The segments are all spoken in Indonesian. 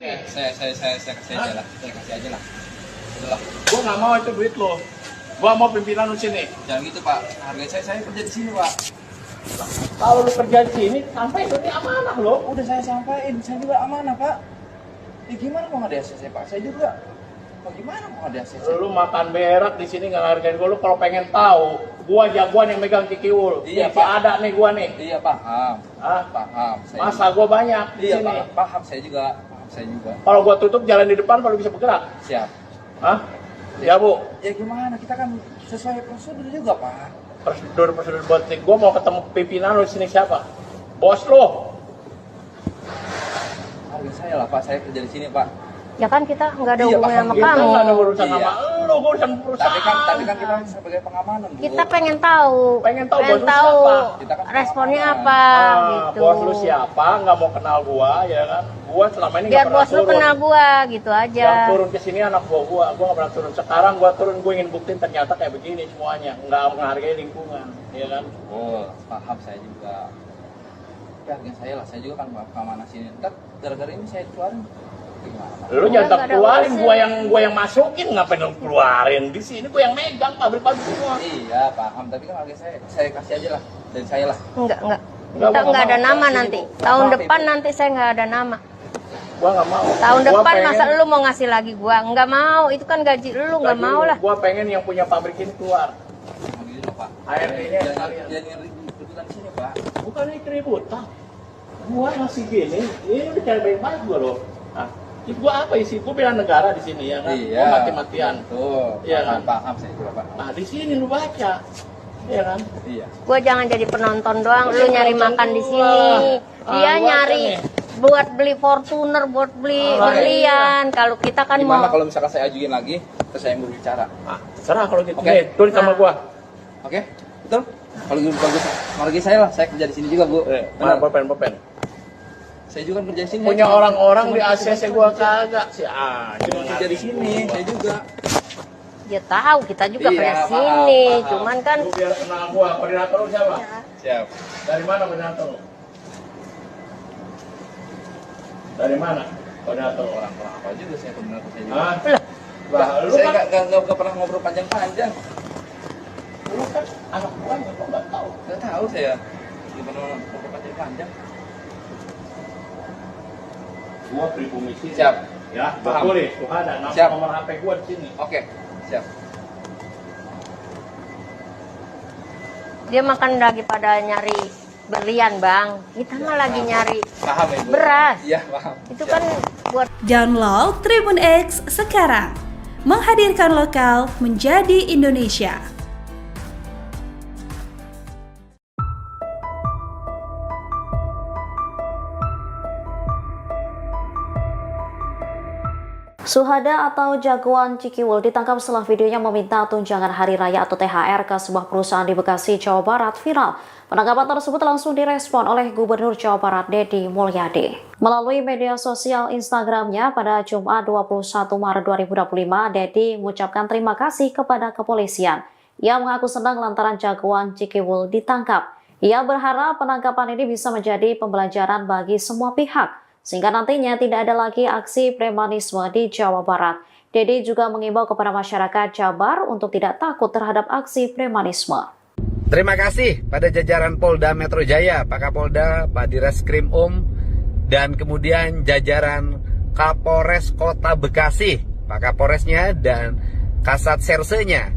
Saya kasih aja lah. Saya kasih aja lah. Itulah. Gua nggak mau itu duit lo. Gua mau pimpinan lu sini. Jangan gitu Pak. Harga saya kerja di sini Pak. Kalau lu kerja di sini, sampai ini amanah lo. Udah saya sampaikan, saya juga amanah Pak. Ya gimana mau ada ACC Pak? Saya juga. Bagaimana mau ada ACC? Lu makan berak di sini nggak hargain gua. Lu kalau pengen tahu, gua jagoan yang megang Cikiwul. Iya, Pak. Ada nih gua nih. Iya paham. Hah? Paham. Masa gua banyak di Iya sini. paham. Saya juga. Paham saya juga. Kalau gua tutup jalan di depan, baru bisa bergerak. Siap. Hah? Ya bu. Ya gimana? Kita kan sesuai prosedur juga Pak. Prosedur buat nih. Gua mau ketemu pimpinan lu di sini siapa? Bos lu. Harga saya lah Pak. Saya kerja di sini Pak. Ya kan kita nggak ada Iya, hubungan paham. sama Kita kamu. nggak ada urusan Iya. sama lu, gua urusan perusahaan. Tapi kan kita sebagai pengamanan Bu. Kita pengen tahu, Pengen tahu bos lu siapa? Kita kan responnya pengamanan. apa gitu. Bos lu siapa? Nggak mau kenal gua, ya kan? Gua selama ini Biar nggak pernah bos lu turun. kenal gua gitu aja. Yang turun ke sini anak gua nggak pernah turun. Sekarang gua turun, gua ingin buktiin ternyata kayak begini semuanya, nggak menghargai lingkungan, ya kan? Oh, paham saya juga. Tapi harga saya lah, saya juga kan keamanan sini. Ntar gara-gara ini saya keluarin. Gimana? Lu Udah, jangan nggak ada keluarin, urusan. gua yang masukin, ngapain lu keluarin? Di sini gua yang megang pabrik-pabrik semua. Iya, paham. Tapi kan harga saya kasih aja lah. Dari saya lah. Enggak. Nggak Kita mau, nggak ada mau. nama Sini, nanti. Bu. Tahun Maaf, depan Ibu. nanti saya nggak ada nama. Gua nggak mau. Tahun Gua depan pengen- masa lu mau ngasih lagi gua? Nggak mau. Itu kan gaji lu, nggak gaji mau lu. lah. Gua pengen yang punya pabrik ini keluar. Nah, gitu loh, Pak. ART-nya sekalian. Jangan ributan di sini, Pak. Bukan ini keributan. Gua masih gini, ini udah cari baik-baik gua loh. Nah, itu gua apa isi? Gua bela negara di sini ya kan. Iya. Gua mati-matian. Tuh. Iya kan? Paham saya juga, Pak. Nah, di sini lu baca. Iya kan? Iya. Gua jangan jadi penonton doang. Gua Lu jadi nyari penonton makan di gua. sini. Dia Gua nyari kan buat beli Fortuner, buat beli Ah, berlian. Kalau kita kan Gimana mau kalau misalkan saya ajuin lagi, terus saya mau bicara? Ah, terserah kalau gitu. Oke. Nih, tulis sama Nah. gua. Oke? Betul? Kalau gitu bagus. Harga saya lah, saya kerja di sini juga, Bu. Mana Benar. pulpen. Saya juga kerja di sini. Punya Cuma- orang-orang cuma di ACC gua kagak sih. Cuma kerja di sini, saya juga. dia tahu kita juga Iya, kerja paham, sini. paham. Cuman kan Lu biar kenal gua, koordinator lu siapa? Siap. Dari mana koordinator lu? Dari mana? Koordinator orang. Apa juga saya benar saya juga. Hah? lah, Lah, lu Saya kan, nggak pernah ngobrol panjang-panjang. lu kan anak gua ya, kok nggak tahu. Nggak tahu saya. Nggak pernah ngobrol panjang-panjang. Gua pribumi sini. Siap. Ya, gua Paham. tulis. Tuh ada nama Siap. nomor HP gua di sini. Oke, siap. dia makan lagi pada nyari berlian, Bang. Kita mah lagi nyari Paham ya, Bu? beras. Iya, paham. Itu Siap. kan buat Download Tribun X sekarang. Menghadirkan lokal menjadi Indonesia. Suhada atau jagoan Cikiwul ditangkap setelah videonya meminta tunjangan hari raya atau THR ke sebuah perusahaan di Bekasi, Jawa Barat viral. Penangkapan tersebut langsung direspon oleh Gubernur Jawa Barat Deddy Mulyadi. Melalui media sosial Instagramnya pada Jumat 21 Maret 2025, Deddy mengucapkan terima kasih kepada kepolisian. Ia mengaku senang lantaran jagoan Cikiwul ditangkap. Ia berharap penangkapan ini bisa menjadi pembelajaran bagi semua pihak, sehingga nantinya tidak ada lagi aksi premanisme di Jawa Barat. Deddy juga mengimbau kepada masyarakat Jabar untuk tidak takut terhadap aksi premanisme. Terima kasih pada jajaran Polda Metro Jaya, Pak Kapolda, Pak Direskrim dan kemudian jajaran Kapolres Kota Bekasi, Pak Kapolresnya dan Kasat Sersenya.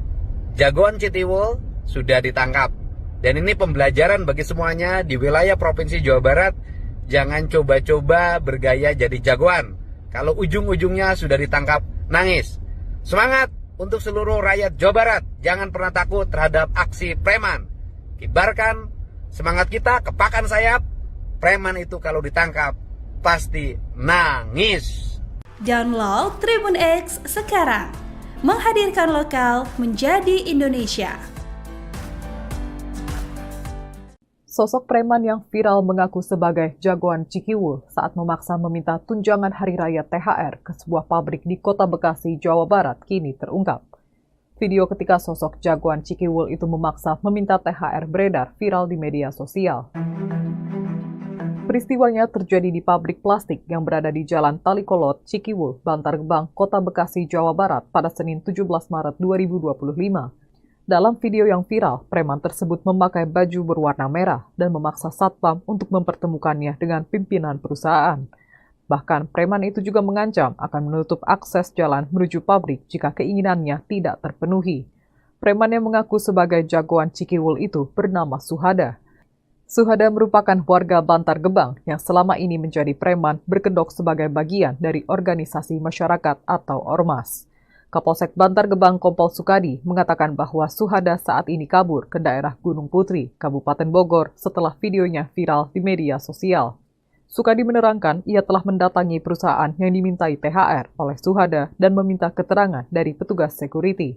Jagoan Cikiwul sudah ditangkap. Dan ini pembelajaran bagi semuanya di wilayah Provinsi Jawa Barat. Jangan coba-coba bergaya jadi jagoan. Kalau ujung-ujungnya sudah ditangkap, nangis. Semangat untuk seluruh rakyat Jawa Barat. Jangan pernah takut terhadap aksi preman. Kibarkan semangat kita, kepakan sayap. Preman itu kalau ditangkap, pasti nangis. Download Tribun X sekarang. Menghadirkan lokal menjadi Indonesia. Sosok preman yang viral mengaku sebagai jagoan Cikiwul saat memaksa meminta tunjangan hari raya THR ke sebuah pabrik di Kota Bekasi, Jawa Barat kini terungkap. Video ketika sosok jagoan Cikiwul itu memaksa meminta THR beredar viral di media sosial. Peristiwanya terjadi di pabrik plastik yang berada di Jalan Talikolot, Cikiwul, Bantar Gebang, Kota Bekasi, Jawa Barat pada Senin 17 Maret 2025. Dalam video yang viral, preman tersebut memakai baju berwarna merah dan memaksa satpam untuk mempertemukannya dengan pimpinan perusahaan. Bahkan, preman itu juga mengancam akan menutup akses jalan menuju pabrik jika keinginannya tidak terpenuhi. Preman yang mengaku sebagai jagoan Cikiwul itu bernama Suhada. Suhada merupakan warga Bantar Gebang yang selama ini menjadi preman berkedok sebagai bagian dari organisasi masyarakat atau ormas. Kapolsek Bantar Gebang Kompol Sukadi mengatakan bahwa Suhada saat ini kabur ke daerah Gunung Putri, Kabupaten Bogor setelah videonya viral di media sosial. Sukadi menerangkan ia telah mendatangi perusahaan yang dimintai THR oleh Suhada dan meminta keterangan dari petugas security.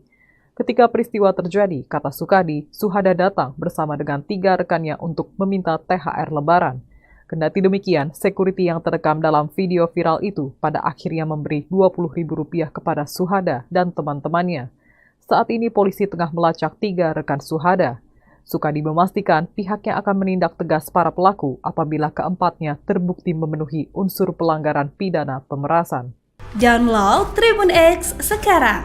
Ketika peristiwa terjadi, kata Sukadi, Suhada datang bersama dengan 3 rekannya untuk meminta THR Lebaran. Kendati demikian, security yang terekam dalam video viral itu pada akhirnya memberi Rp20.000 kepada Suhada dan teman-temannya. Saat ini polisi tengah melacak 3 rekan Suhada. Sukadi memastikan pihaknya akan menindak tegas para pelaku apabila keempatnya terbukti memenuhi unsur pelanggaran pidana pemerasan. Download Tribun X sekarang.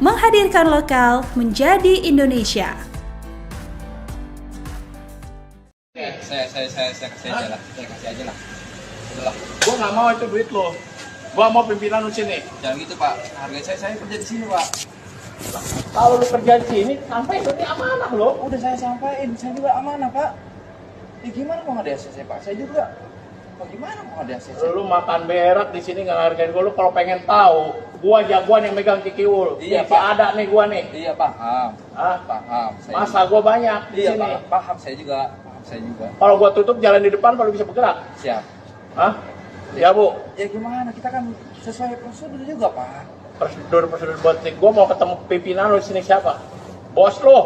Menghadirkan lokal menjadi Indonesia. Saya kasih aja lah. Saya kasih aja lah. Udahlah. Gua nggak mau itu duit lo. Gua mau pimpinan lu sini. Jangan gitu Pak. Harga saya kerja di sini Pak. Kalau lu kerja di sini, sampai berarti amanah lo. Udah saya sampaikan, saya juga amanah Pak. Ya gimana mau nggak ada ACC Pak? Saya juga. Bagaimana mau nggak ada ACC? Lu makan berak di sini nggak hargain gua. Lu kalau pengen tahu, gua jagoan yang megang Cikiwul. Iya, Pak. Pak. Ada nih gua nih. Iya paham. Hah? Paham. Masa gua banyak di Iya sini. paham saya juga. Saya juga. Kalau gua tutup jalan di depan, kalau bisa bergerak. Siap. Hah? Ya bu. Ya gimana? Kita kan sesuai prosedur juga Pak. Prosedur buat nih. Gua mau ketemu pimpinan lu di sini siapa? Bos lu.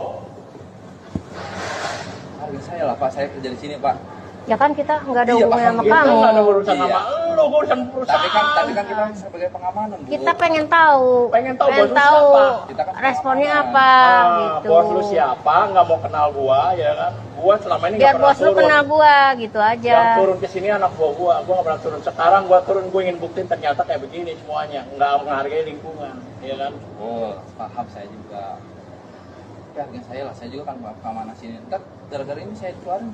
Harga saya lah Pak. Saya kerja di sini Pak. Ya kan kita nggak ada Iya, hubungan sama paham. Kita kamu. nggak ada urusan Iya. sama lu, gua urusan perusahaan. Tapi kan kita sebagai pengamanan Bu. Kita pengen tahu. Pengen tahu bos lu siapa? Kita kan responnya pengamanan. apa gitu. Bos lu siapa? Nggak mau kenal gua, ya kan? Gua selama ini Biar nggak pernah bos lu turun. kenal gua gitu aja. Yang turun ke sini anak gua nggak pernah turun. Sekarang gua turun, gua ingin buktiin ternyata kayak begini semuanya, nggak menghargai lingkungan, ya kan? Oh, paham saya juga. Tapi harga saya lah, saya juga kan keamanan sini. Ntar gara-gara ini saya keluarin.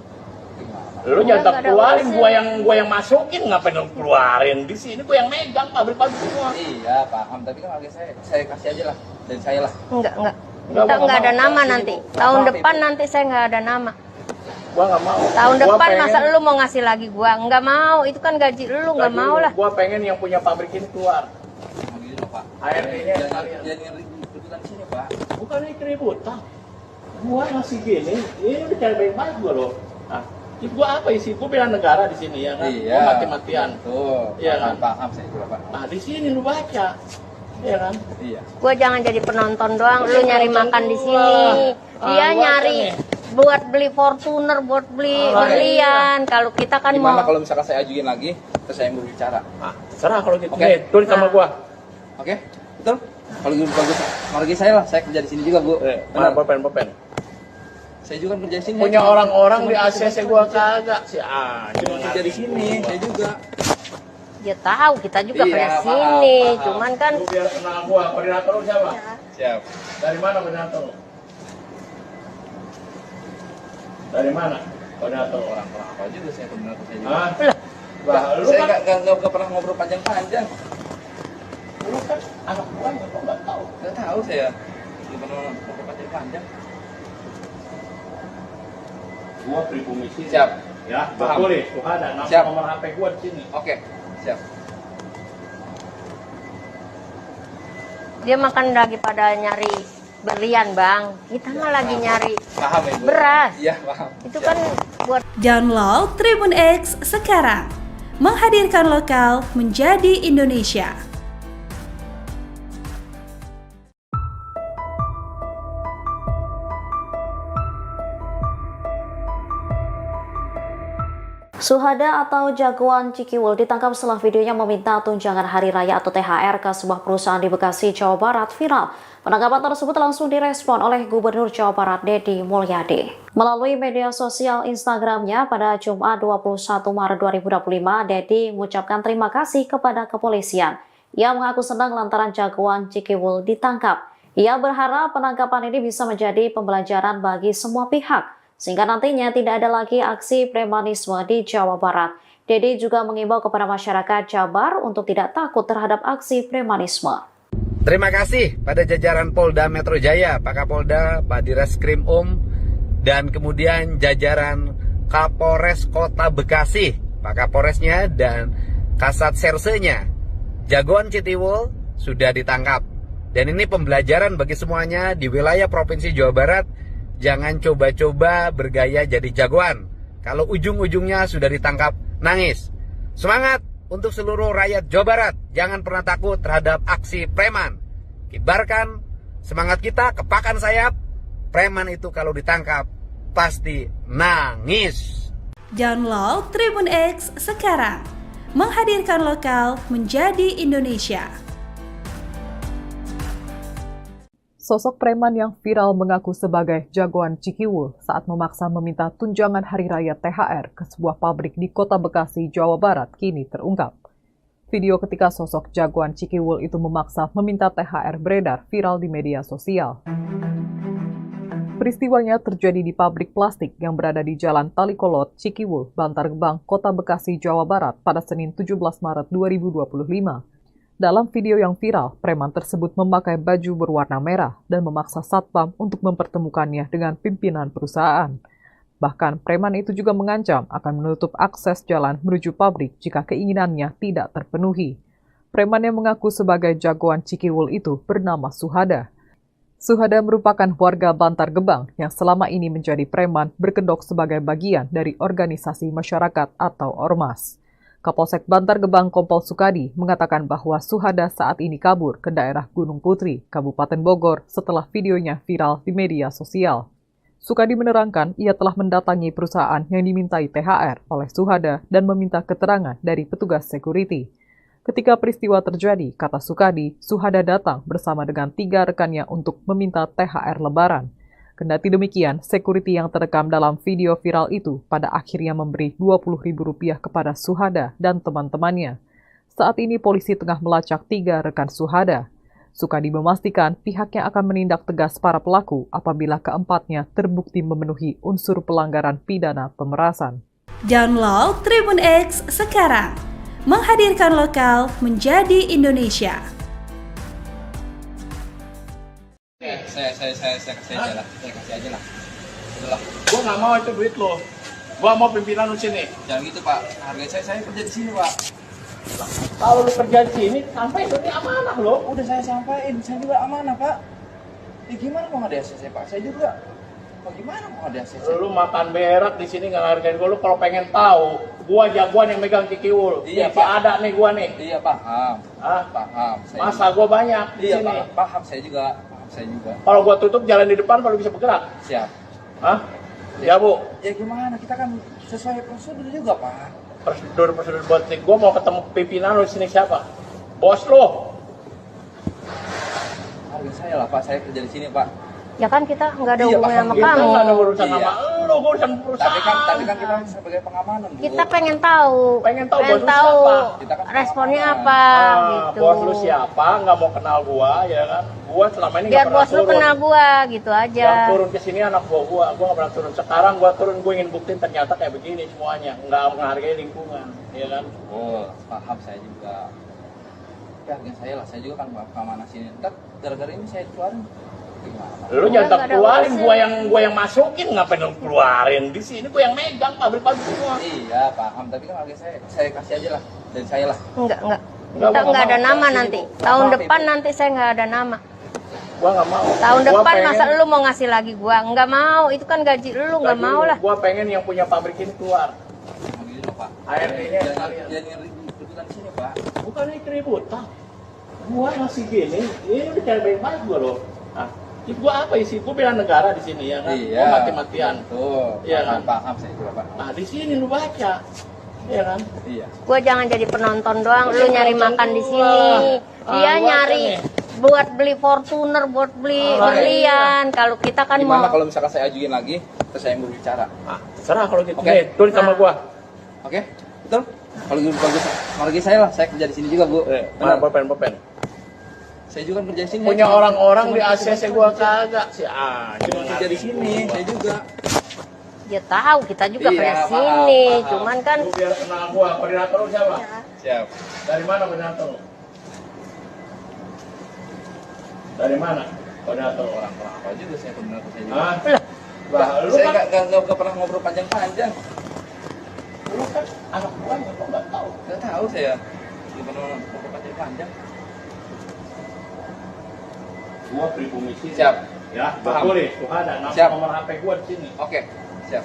Gimana? Lu jangan nggak ada keluarin, urusan. gua yang masukin, ngapain lu keluarin? Di sini gua yang megang pabrik-pabrik semua. Iya, paham. Tapi kan harga saya kasih aja lah. Dari saya lah. Enggak. Nggak, Kita gua nggak ada mau. nama Sini, nanti. Bu. Tahun Maaf, depan Ibu. nanti saya nggak ada nama. Gua nggak mau. Tahun Gua depan pengen- masa lu mau ngasih lagi gua? Nggak mau. Itu kan gaji lu, nggak gaji mau lu. lah. Gua pengen yang punya pabrik ini keluar. Nah, gitu loh, Pak. ART-nya Jangan sekalian. ribut-ributan di sini, Pak. Bukan ini keributan. Gua masih gini, ini udah cara baik-baik gua loh. Nah, itu gua apa isi? Gua bela negara di sini ya kan. Iya. Gua mati-matian. Tuh. Iya kan? Paham saya juga, Pak. Nah, di sini lu baca. Iya kan? Iya. Gua jangan jadi penonton doang. Lu Iya, nyari penonton makan di gua. sini. Ah, Dia gua nyari kan nih. buat beli Fortuner, buat beli Ah, berlian. Kalau kita kan Gimana mau kalau misalkan saya ajuin lagi, terus saya yang berbicara? Nah, serah kalau gitu. Oke. Nih, tulis sama gua. Oke? Betul? Kalau gitu bagus. Harga saya lah, saya kerja di sini juga, Bu. Mana pulpen? Saya juga kerja di sini. Punya Saya cuma- orang-orang di cuma- ACC gua kagak sih. Ah, Cuma kerja di sini, saya juga. dia tahu kita juga Iya, kerja paham, sini. paham. Cuman kan Lu biar kenal gua, koordinator lu siapa? Siap. Dari mana koordinator lu? Dari mana koordinator lu? Orang-orang apa juga saya benar saya juga. Hah? Bah, Lah, lu saya kan nggak pernah ngobrol panjang-panjang. lu kan anak gua nggak tahu. Nggak tahu saya. Nggak pernah ngobrol panjang-panjang. Gua pribumi sini. Siap. Ya, Paham. tulis. Tuh ada Siap. nomor HP gua di sini. Oke, siap. dia makan lagi pada nyari berlian, Bang. Kita mah lagi nyari Paham ya, Bu? beras. Iya, paham. Itu kan buat Download Tribun X sekarang. Menghadirkan lokal menjadi Indonesia. Suhada atau jagoan Cikiwul ditangkap setelah videonya meminta tunjangan hari raya atau THR ke sebuah perusahaan di Bekasi, Jawa Barat viral. Penangkapan tersebut langsung direspon oleh Gubernur Jawa Barat Deddy Mulyadi. Melalui media sosial Instagramnya pada Jumat 21 Maret 2025, Deddy mengucapkan terima kasih kepada kepolisian. Ia mengaku senang lantaran jagoan Cikiwul ditangkap. Ia berharap penangkapan ini bisa menjadi pembelajaran bagi semua pihak, sehingga nantinya tidak ada lagi aksi premanisme di Jawa Barat. Deddy juga mengimbau kepada masyarakat Jabar untuk tidak takut terhadap aksi premanisme. Terima kasih pada jajaran Polda Metro Jaya, Pak Kapolda, Pak Direskrim dan kemudian jajaran Kapolres Kota Bekasi, Pak Kapolresnya dan Kasat Sersenya. Jagoan Cikiwul sudah ditangkap. Dan ini pembelajaran bagi semuanya di wilayah Provinsi Jawa Barat. Jangan coba-coba bergaya jadi jagoan. Kalau ujung-ujungnya sudah ditangkap, nangis. Semangat untuk seluruh rakyat Jawa Barat. Jangan pernah takut terhadap aksi preman. Kibarkan semangat kita, kepakan sayap. Preman itu kalau ditangkap, pasti nangis. Download Tribun X sekarang. Menghadirkan lokal menjadi Indonesia. Sosok preman yang viral mengaku sebagai jagoan Cikiwul saat memaksa meminta tunjangan hari raya THR ke sebuah pabrik di Kota Bekasi, Jawa Barat kini terungkap. Video ketika sosok jagoan Cikiwul itu memaksa meminta THR beredar viral di media sosial. Peristiwanya terjadi di pabrik plastik yang berada di Jalan Talikolot, Cikiwul, Bantar Gebang, Kota Bekasi, Jawa Barat pada Senin 17 Maret 2025. Dalam video yang viral, preman tersebut memakai baju berwarna merah dan memaksa satpam untuk mempertemukannya dengan pimpinan perusahaan. Bahkan, preman itu juga mengancam akan menutup akses jalan menuju pabrik jika keinginannya tidak terpenuhi. Preman yang mengaku sebagai jagoan Cikiwul itu bernama Suhada. Suhada merupakan warga Bantar Gebang yang selama ini menjadi preman berkedok sebagai bagian dari organisasi masyarakat atau ormas. Kapolsek Bantar Gebang Kompol Sukadi mengatakan bahwa Suhada saat ini kabur ke daerah Gunung Putri, Kabupaten Bogor setelah videonya viral di media sosial. Sukadi menerangkan ia telah mendatangi perusahaan yang dimintai THR oleh Suhada dan meminta keterangan dari petugas security. Ketika peristiwa terjadi, kata Sukadi, Suhada datang bersama dengan 3 rekannya untuk meminta THR Lebaran. Kendati demikian, security yang terekam dalam video viral itu pada akhirnya memberi Rp20.000 kepada Suhada dan teman-temannya. Saat ini polisi tengah melacak 3 rekan Suhada. Sukadi memastikan pihaknya akan menindak tegas para pelaku apabila keempatnya terbukti memenuhi unsur pelanggaran pidana pemerasan. Download Tribun X sekarang. Menghadirkan lokal menjadi Indonesia. Saya kasih aja lah. Saya kasih aja lah. Itulah. Gua nggak mau itu duit lo. Gua mau pimpinan lu sini. Jangan gitu, Pak. Harga saya kerja di sini, Pak. Kalau lu kerja di sini, sampai itu amanah lo. Udah saya sampaikan, saya juga amanah, Pak. Ya gimana mau ada ACC, Pak? Saya juga. Bagaimana mau ada ACC? Lu makan berak di sini nggak hargain gua. Lu kalau pengen tahu, gua jagoan yang megang Cikiwul. Iya, si ada nih gua nih. Iya, paham. Hah? Paham. Masa gua banyak di Iya, sini. paham. Saya juga. Kalau gua tutup jalan di depan baru bisa bergerak. Siap. Hah? Ya, Bu. Ya gimana? Kita kan sesuai prosedur juga, Pak. Prosedur buat nih. Gua mau ketemu pimpinan lu di sini siapa? Bos lu. Harga saya lah, Pak. Saya kerja di sini, Pak. Ya kan kita nggak ada Iya, hubungan paham. sama Kita kamu. Nggak ada urusan Iya. sama lu, gua urusan perusahaan. Tapi kan kita sebagai pengamanan, Bu. Kita pengen tahu. Pengen tahu bos lu siapa. Kita kan responnya pengamanan. apa gitu. Bos lu siapa? Nggak mau kenal gua, ya kan? Gua selama ini Biar nggak pernah bos lu turun. kenal gua gitu aja. Yang turun ke sini anak gua nggak pernah turun. Sekarang gua turun, gua ingin buktiin ternyata kayak begini semuanya, nggak menghargai lingkungan, ya kan? Oh, paham saya juga. Harga saya lah, saya juga kan keamanan sini. Ntar gara-gara ini saya keluarin. Gimana? Lu Nggak jangan ada keluarin, urusan. gua yang masukin, ngapain lu keluarin? Di sini gua yang megang pabrik-pabrik semua. Iya, paham. Tapi kan harga saya kasih aja lah. Dan saya lah. Enggak. Nggak Kita mau, nggak ada mau. nama Sini, nanti. Bu. Tahun Maaf, depan Ibu. nanti saya nggak ada nama. Gua nggak mau. Tahun Gua depan pengen- masa lu mau ngasih lagi gua? Nggak mau. Itu kan gaji lu, nggak gaji mau lu. lah. Gua pengen yang punya pabrik ini keluar. Nah, gitu loh, Pak. ART-nya sekalian. Jangan ributan di sini, Pak. Bukan ini keributan. Gua masih gini, ini udah cari baik-baik gua loh. Nah, itu gua apa isi? Gua bela negara di sini ya kan. Iya. Gua mati-matian. Betul. Iya kan? Paham saya juga, Pak. Nah, di sini lu baca. Iya kan? Iya. Gua jangan jadi penonton doang, lu nyari makan di sini. Ah, Dia gua nyari kan buat beli Fortuner, buat beli berlian. Kalau kita kan Gimana mau kalau misalkan saya ajuin lagi, terus saya mau bicara? Ah, terserah kalau gitu. Oke. Nih, tulis sama gua. Oke? Betul? Kalau gitu bagus. Margi saya lah, saya kerja di sini juga, Bu. Mana Benar. pulpen. Saya juga kan kerja di sini. Punya Cuma- orang-orang cuma di kerja ACC di gua sini. kagak sih. Cuma kerja di sini, saya juga. dia tahu kita juga Iya, kerja paham, sini. paham. Cuman kan Lu biar kenal gua, koordinator lu siapa? Siap. Dari mana koordinator lu? Dari mana? Koordinator lu? Orang-orang apa juga saya koordinator saya juga. Hah? lah, Lah, lu Saya kan, nggak pernah ngobrol panjang-panjang. lu kan anak gua ya, kok nggak tahu? Nggak tahu saya. Nggak pernah ngobrol panjang-panjang. Gua pribumi sini. Siap. Ya, Paham. boleh. Tuh ada Siap. nomor HP gua di sini. Oke, siap.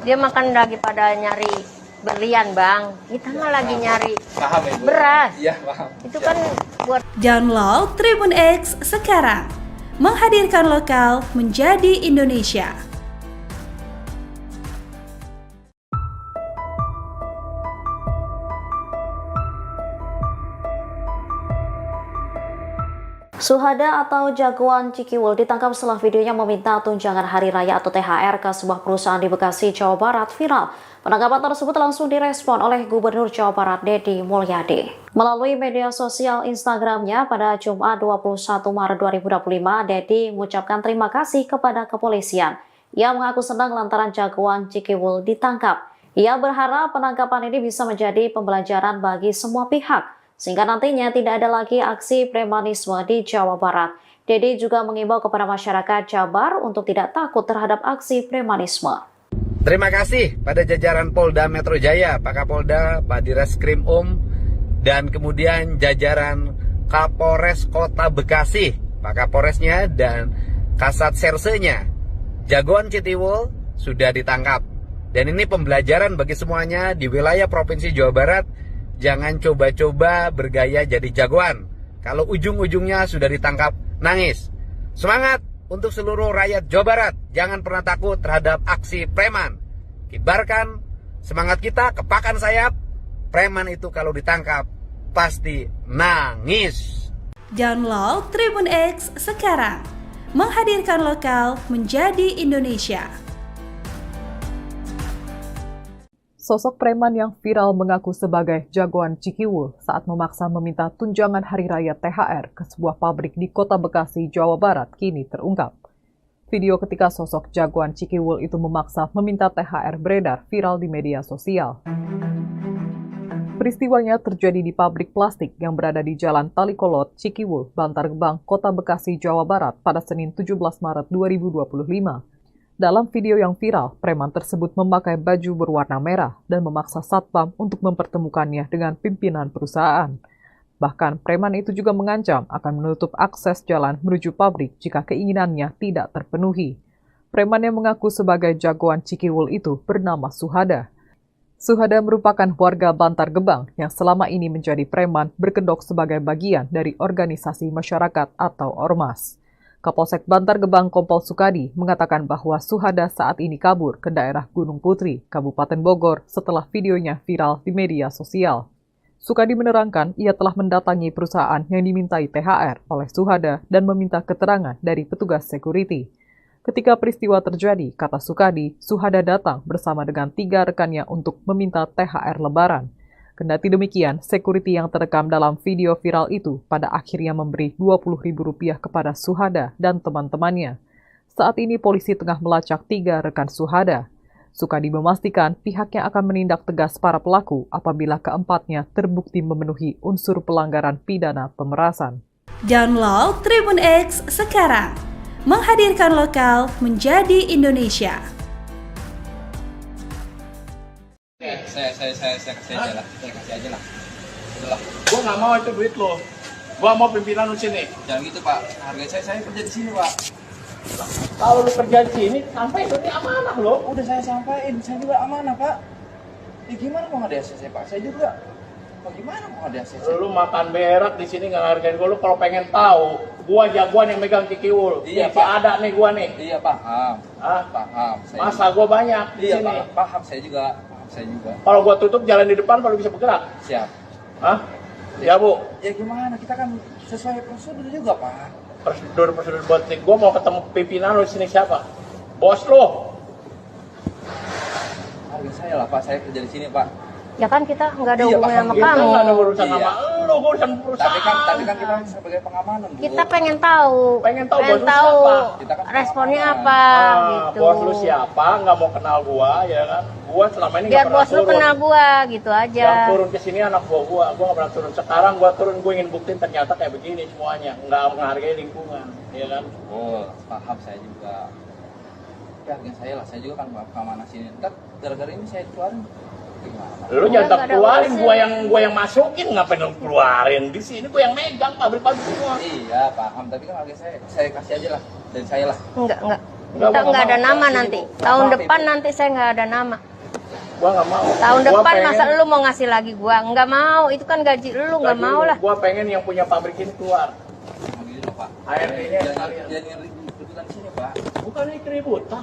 dia makan lagi pada nyari berlian, Bang. Kita mah lagi nyari Paham ya, Bu? beras. Iya, paham. Itu kan buat Download Tribun X sekarang. Menghadirkan lokal menjadi Indonesia. Suhada atau jagoan Cikiwul ditangkap setelah videonya meminta tunjangan hari raya atau THR ke sebuah perusahaan di Bekasi, Jawa Barat viral. Penangkapan tersebut langsung direspon oleh Gubernur Jawa Barat Deddy Mulyadi. Melalui media sosial Instagramnya pada Jumat 21 Maret 2025, Deddy mengucapkan terima kasih kepada kepolisian. Ia mengaku senang lantaran jagoan Cikiwul ditangkap. Ia berharap penangkapan ini bisa menjadi pembelajaran bagi semua pihak, sehingga nantinya tidak ada lagi aksi premanisme di Jawa Barat. Deddy juga mengimbau kepada masyarakat Jabar untuk tidak takut terhadap aksi premanisme. Terima kasih pada jajaran Polda Metro Jaya, Pak Kapolda, Pak Direskrim dan kemudian jajaran Kapolres Kota Bekasi, Pak Kapolresnya dan Kasat Sersenya. Jagoan Cikiwul sudah ditangkap. Dan ini pembelajaran bagi semuanya di wilayah Provinsi Jawa Barat. Jangan coba-coba bergaya jadi jagoan. Kalau ujung-ujungnya sudah ditangkap, nangis. Semangat untuk seluruh rakyat Jawa Barat. Jangan pernah takut terhadap aksi preman. Kibarkan semangat kita, kepakan sayap. Preman itu kalau ditangkap, pasti nangis. Download Tribun X sekarang. Menghadirkan lokal menjadi Indonesia. Sosok preman yang viral mengaku sebagai jagoan Cikiwul saat memaksa meminta tunjangan hari raya THR ke sebuah pabrik di Kota Bekasi, Jawa Barat kini terungkap. Video ketika sosok jagoan Cikiwul itu memaksa meminta THR beredar viral di media sosial. Peristiwanya terjadi di pabrik plastik yang berada di Jalan Talikolot, Cikiwul, Bantar Gebang, Kota Bekasi, Jawa Barat pada Senin 17 Maret 2025. Dalam video yang viral, preman tersebut memakai baju berwarna merah dan memaksa satpam untuk mempertemukannya dengan pimpinan perusahaan. Bahkan, preman itu juga mengancam akan menutup akses jalan menuju pabrik jika keinginannya tidak terpenuhi. Preman yang mengaku sebagai jagoan Cikiwul itu bernama Suhada. Suhada merupakan warga Bantar Gebang yang selama ini menjadi preman berkedok sebagai bagian dari organisasi masyarakat atau ormas. Kapolsek Bantar Gebang Kompol Sukadi mengatakan bahwa Suhada saat ini kabur ke daerah Gunung Putri, Kabupaten Bogor setelah videonya viral di media sosial. Sukadi menerangkan ia telah mendatangi perusahaan yang dimintai THR oleh Suhada dan meminta keterangan dari petugas security. Ketika peristiwa terjadi, kata Sukadi, Suhada datang bersama dengan 3 rekannya untuk meminta THR Lebaran. Kendati demikian, security yang terekam dalam video viral itu pada akhirnya memberi Rp20.000 kepada Suhada dan teman-temannya. Saat ini polisi tengah melacak 3 rekan Suhada. Sukadi memastikan pihaknya akan menindak tegas para pelaku apabila keempatnya terbukti memenuhi unsur pelanggaran pidana pemerasan. Download Tribun X sekarang. Menghadirkan lokal menjadi Indonesia. Saya kasih aja lah. Saya kasih aja lah. Udahlah. Gua nggak mau itu duit lo. Gua mau pimpinan lu sini. Jangan gitu, Pak. Harga saya kerja di sini, Pak. Kalau lu kerja di sini, sampai itu amanah lo. Udah saya sampaikan, saya juga amanah, Pak. Ya gimana kalau nggak ada saya, Pak? Saya juga Mau gimana mau ada saya? Lu makan berak di sini nggak ngargain gua. Lu kalau pengen tahu, gua jagoan yang megang Cikiwul. Iya, Nih, Pak. ada nih gua nih. Iya paham. Hah? Paham. Masa gua banyak di Iya sini. paham saya juga. Paham saya juga. Kalau gua tutup jalan di depan baru bisa bergerak. Siap. Hah? Ya, Bu. Ya gimana? Kita kan sesuai prosedur juga Pak. Prosedur buat nih. Gua mau ketemu pimpinan lu di sini siapa? Bos lu. Harga saya lah Pak. Saya kerja di sini Pak. Ya kan kita nggak ada Iya, hubungan paham. sama Kita kamu. nggak ada urusan Iya. sama lu, gua urusan perusahaan. Tapi kan kita sebagai pengamanan Bu. Kita pengen tahu. Pengen tahu bos lu tahu siapa? Kita kan responnya pengamanan. apa gitu. Bos lu siapa? Nggak mau kenal gua, ya kan? Gua selama ini Biar nggak pernah bos lu turun. kenal gua gitu aja. Yang turun ke sini anak gua nggak pernah turun. Sekarang gua turun, gua ingin buktiin ternyata kayak begini semuanya, nggak menghargai lingkungan, ya kan? Oh, paham saya juga. Tapi harga saya lah, saya juga kan keamanan sini. Ntar gara-gara ini saya keluarin. Gimana? Pak? Lu jangan nggak ada keluarin, urusan. gua yang masukin, ngapain lu keluarin? Di sini gua yang megang pabrik-pabrik semua. Iya, paham. Tapi kan harga saya kasih aja lah dari saya lah. Enggak. Enggak, Kita gua nggak ada mau. nama Sini, nanti. Bu. Tahun Maaf, depan Ibu. nanti saya nggak ada nama. Gua nggak mau. Tahun Gua depan pengen- masa lu mau ngasih lagi gua? Nggak mau. Itu kan gaji lu, nggak gaji mau lu. lah. Gua pengen yang punya pabrik ini keluar. Nah, gini loh, Pak. ART-nya sekalian. Jangan ribut-ributan di sini, Pak. Bukan ini keributan.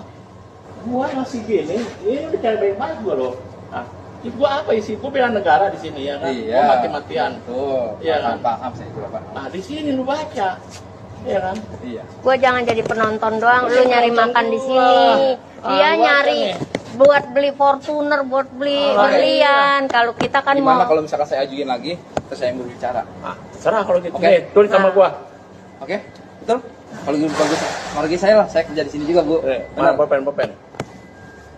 Gua masih gini, ini udah cara baik-baik gua loh. Nah, gua apa isi? Gua bela negara di sini ya kan. Iya. Gua mati-matian. Tuh. Iya Paham, kan? paham saya juga, Pak. Nah, di sini lu baca. Iya kan? Iya. Gua jangan jadi penonton doang. Lu Jangan nyari penonton makan di gua. sini. Dia Gua nyari kan nih. buat beli Fortuner, buat beli berlian. Kalau kita kan Gimana mau kalau misalkan saya ajuin lagi, terus saya yang berbicara? Ah, serah kalau gitu. Oke. Nih, tulis sama Nah. gua. Oke? Betul? Kalau gitu bagus. Harga saya lah, saya kerja di sini juga, Bu. Mana Benar. pulpen.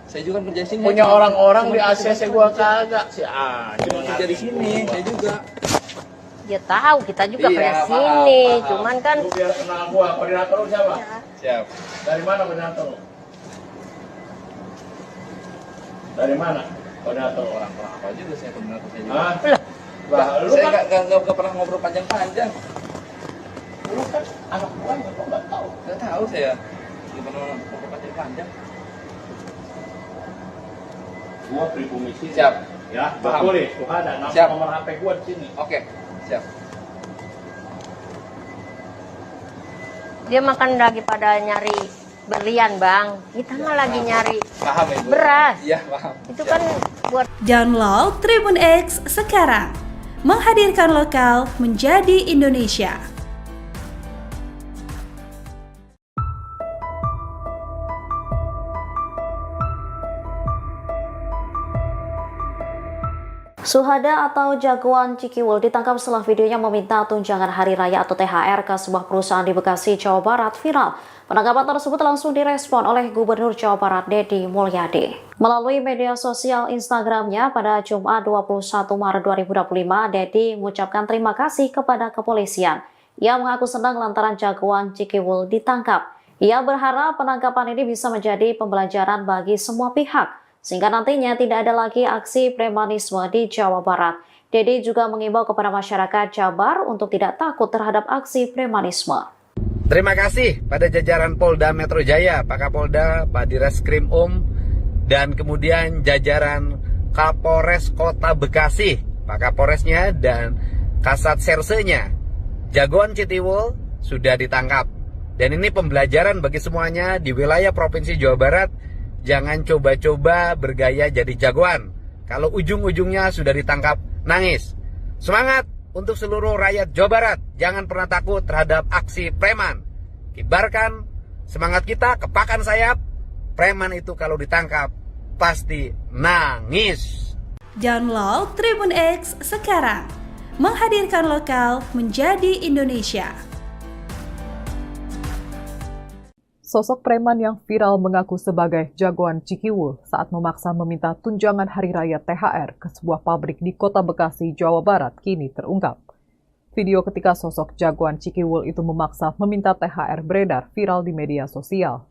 Saya juga kerja di sini. Punya saya cuma- orang-orang cuma di ACC gua kagak. Si Cuma kerja di sini, saya juga. dia tahu kita juga Iya, kerja paham, sini. paham. Cuman kan Lu biar kenal gua. Koordinator lu siapa? Siap. Dari mana koordinator lu? Dari mana koordinator lu? Orang-orang apa juga saya benar saya juga. Hah? Lah. Bah, lu Saya kan nggak pernah ngobrol panjang-panjang. lu kan anak gua nggak tahu. Nggak tahu saya. Nggak pernah ngobrol panjang-panjang. Gua pribumi sini. Siap. Ya, Paham. betul nih. Tuh ada Siap. nomor HP gua di sini. Oke, siap. dia makan daripada nyari berlian, Bang. Kita mah lagi nyari Paham Ibu? beras. Iya, paham. Itu Siap. kan buat Download Tribun X sekarang. Menghadirkan lokal menjadi Indonesia. Suhada atau jagoan Cikiwul ditangkap setelah videonya meminta tunjangan hari raya atau THR ke sebuah perusahaan di Bekasi, Jawa Barat viral. Penangkapan tersebut langsung direspon oleh Gubernur Jawa Barat Deddy Mulyadi. Melalui media sosial Instagramnya pada Jumat 21 Maret 2025, Deddy mengucapkan terima kasih kepada kepolisian. Ia mengaku senang lantaran jagoan Cikiwul ditangkap. Ia berharap penangkapan ini bisa menjadi pembelajaran bagi semua pihak, sehingga nantinya tidak ada lagi aksi premanisme di Jawa Barat. Deddy juga mengimbau kepada masyarakat Jabar untuk tidak takut terhadap aksi premanisme. Terima kasih pada jajaran Polda Metro Jaya, Pak Kapolda, Pak Direskrim dan kemudian jajaran Kapolres Kota Bekasi, Pak Kapolresnya dan Kasat Sersenya. Jagoan Cikiwul sudah ditangkap. Dan ini pembelajaran bagi semuanya di wilayah Provinsi Jawa Barat. Jangan coba-coba bergaya jadi jagoan. Kalau ujung-ujungnya sudah ditangkap, nangis. Semangat untuk seluruh rakyat Jawa Barat. Jangan pernah takut terhadap aksi preman. Kibarkan semangat kita, kepakan sayap. Preman itu kalau ditangkap, pasti nangis. Download Tribun X sekarang. Menghadirkan lokal menjadi Indonesia. Sosok preman yang viral mengaku sebagai jagoan Cikiwul saat memaksa meminta tunjangan hari raya THR ke sebuah pabrik di Kota Bekasi, Jawa Barat kini terungkap. Video ketika sosok jagoan Cikiwul itu memaksa meminta THR beredar viral di media sosial.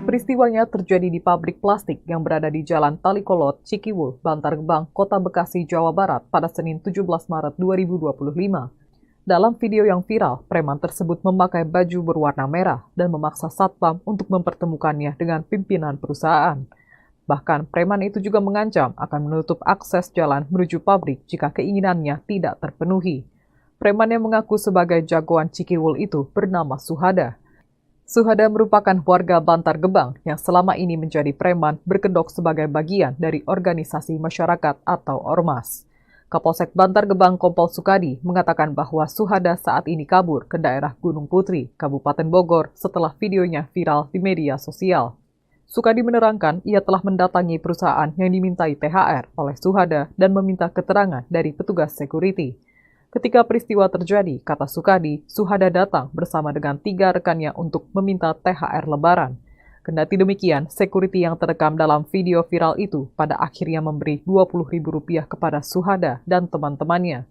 Peristiwanya terjadi di pabrik plastik yang berada di Jalan Talikolot, Cikiwul, Bantar Gebang, Kota Bekasi, Jawa Barat pada Senin 17 Maret 2025. Dalam video yang viral, preman tersebut memakai baju berwarna merah dan memaksa satpam untuk mempertemukannya dengan pimpinan perusahaan. Bahkan preman itu juga mengancam akan menutup akses jalan menuju pabrik jika keinginannya tidak terpenuhi. Preman yang mengaku sebagai jagoan Cikiwul itu bernama Suhada. Suhada merupakan warga Bantar Gebang yang selama ini menjadi preman berkedok sebagai bagian dari organisasi masyarakat atau ormas. Kapolsek Bantar Gebang Kompol Sukadi mengatakan bahwa Suhada saat ini kabur ke daerah Gunung Putri, Kabupaten Bogor setelah videonya viral di media sosial. Sukadi menerangkan ia telah mendatangi perusahaan yang dimintai THR oleh Suhada dan meminta keterangan dari petugas security. Ketika peristiwa terjadi, kata Sukadi, Suhada datang bersama dengan 3 rekannya untuk meminta THR Lebaran. Kendati demikian, security yang terekam dalam video viral itu pada akhirnya memberi Rp20.000 kepada Suhada dan teman-temannya.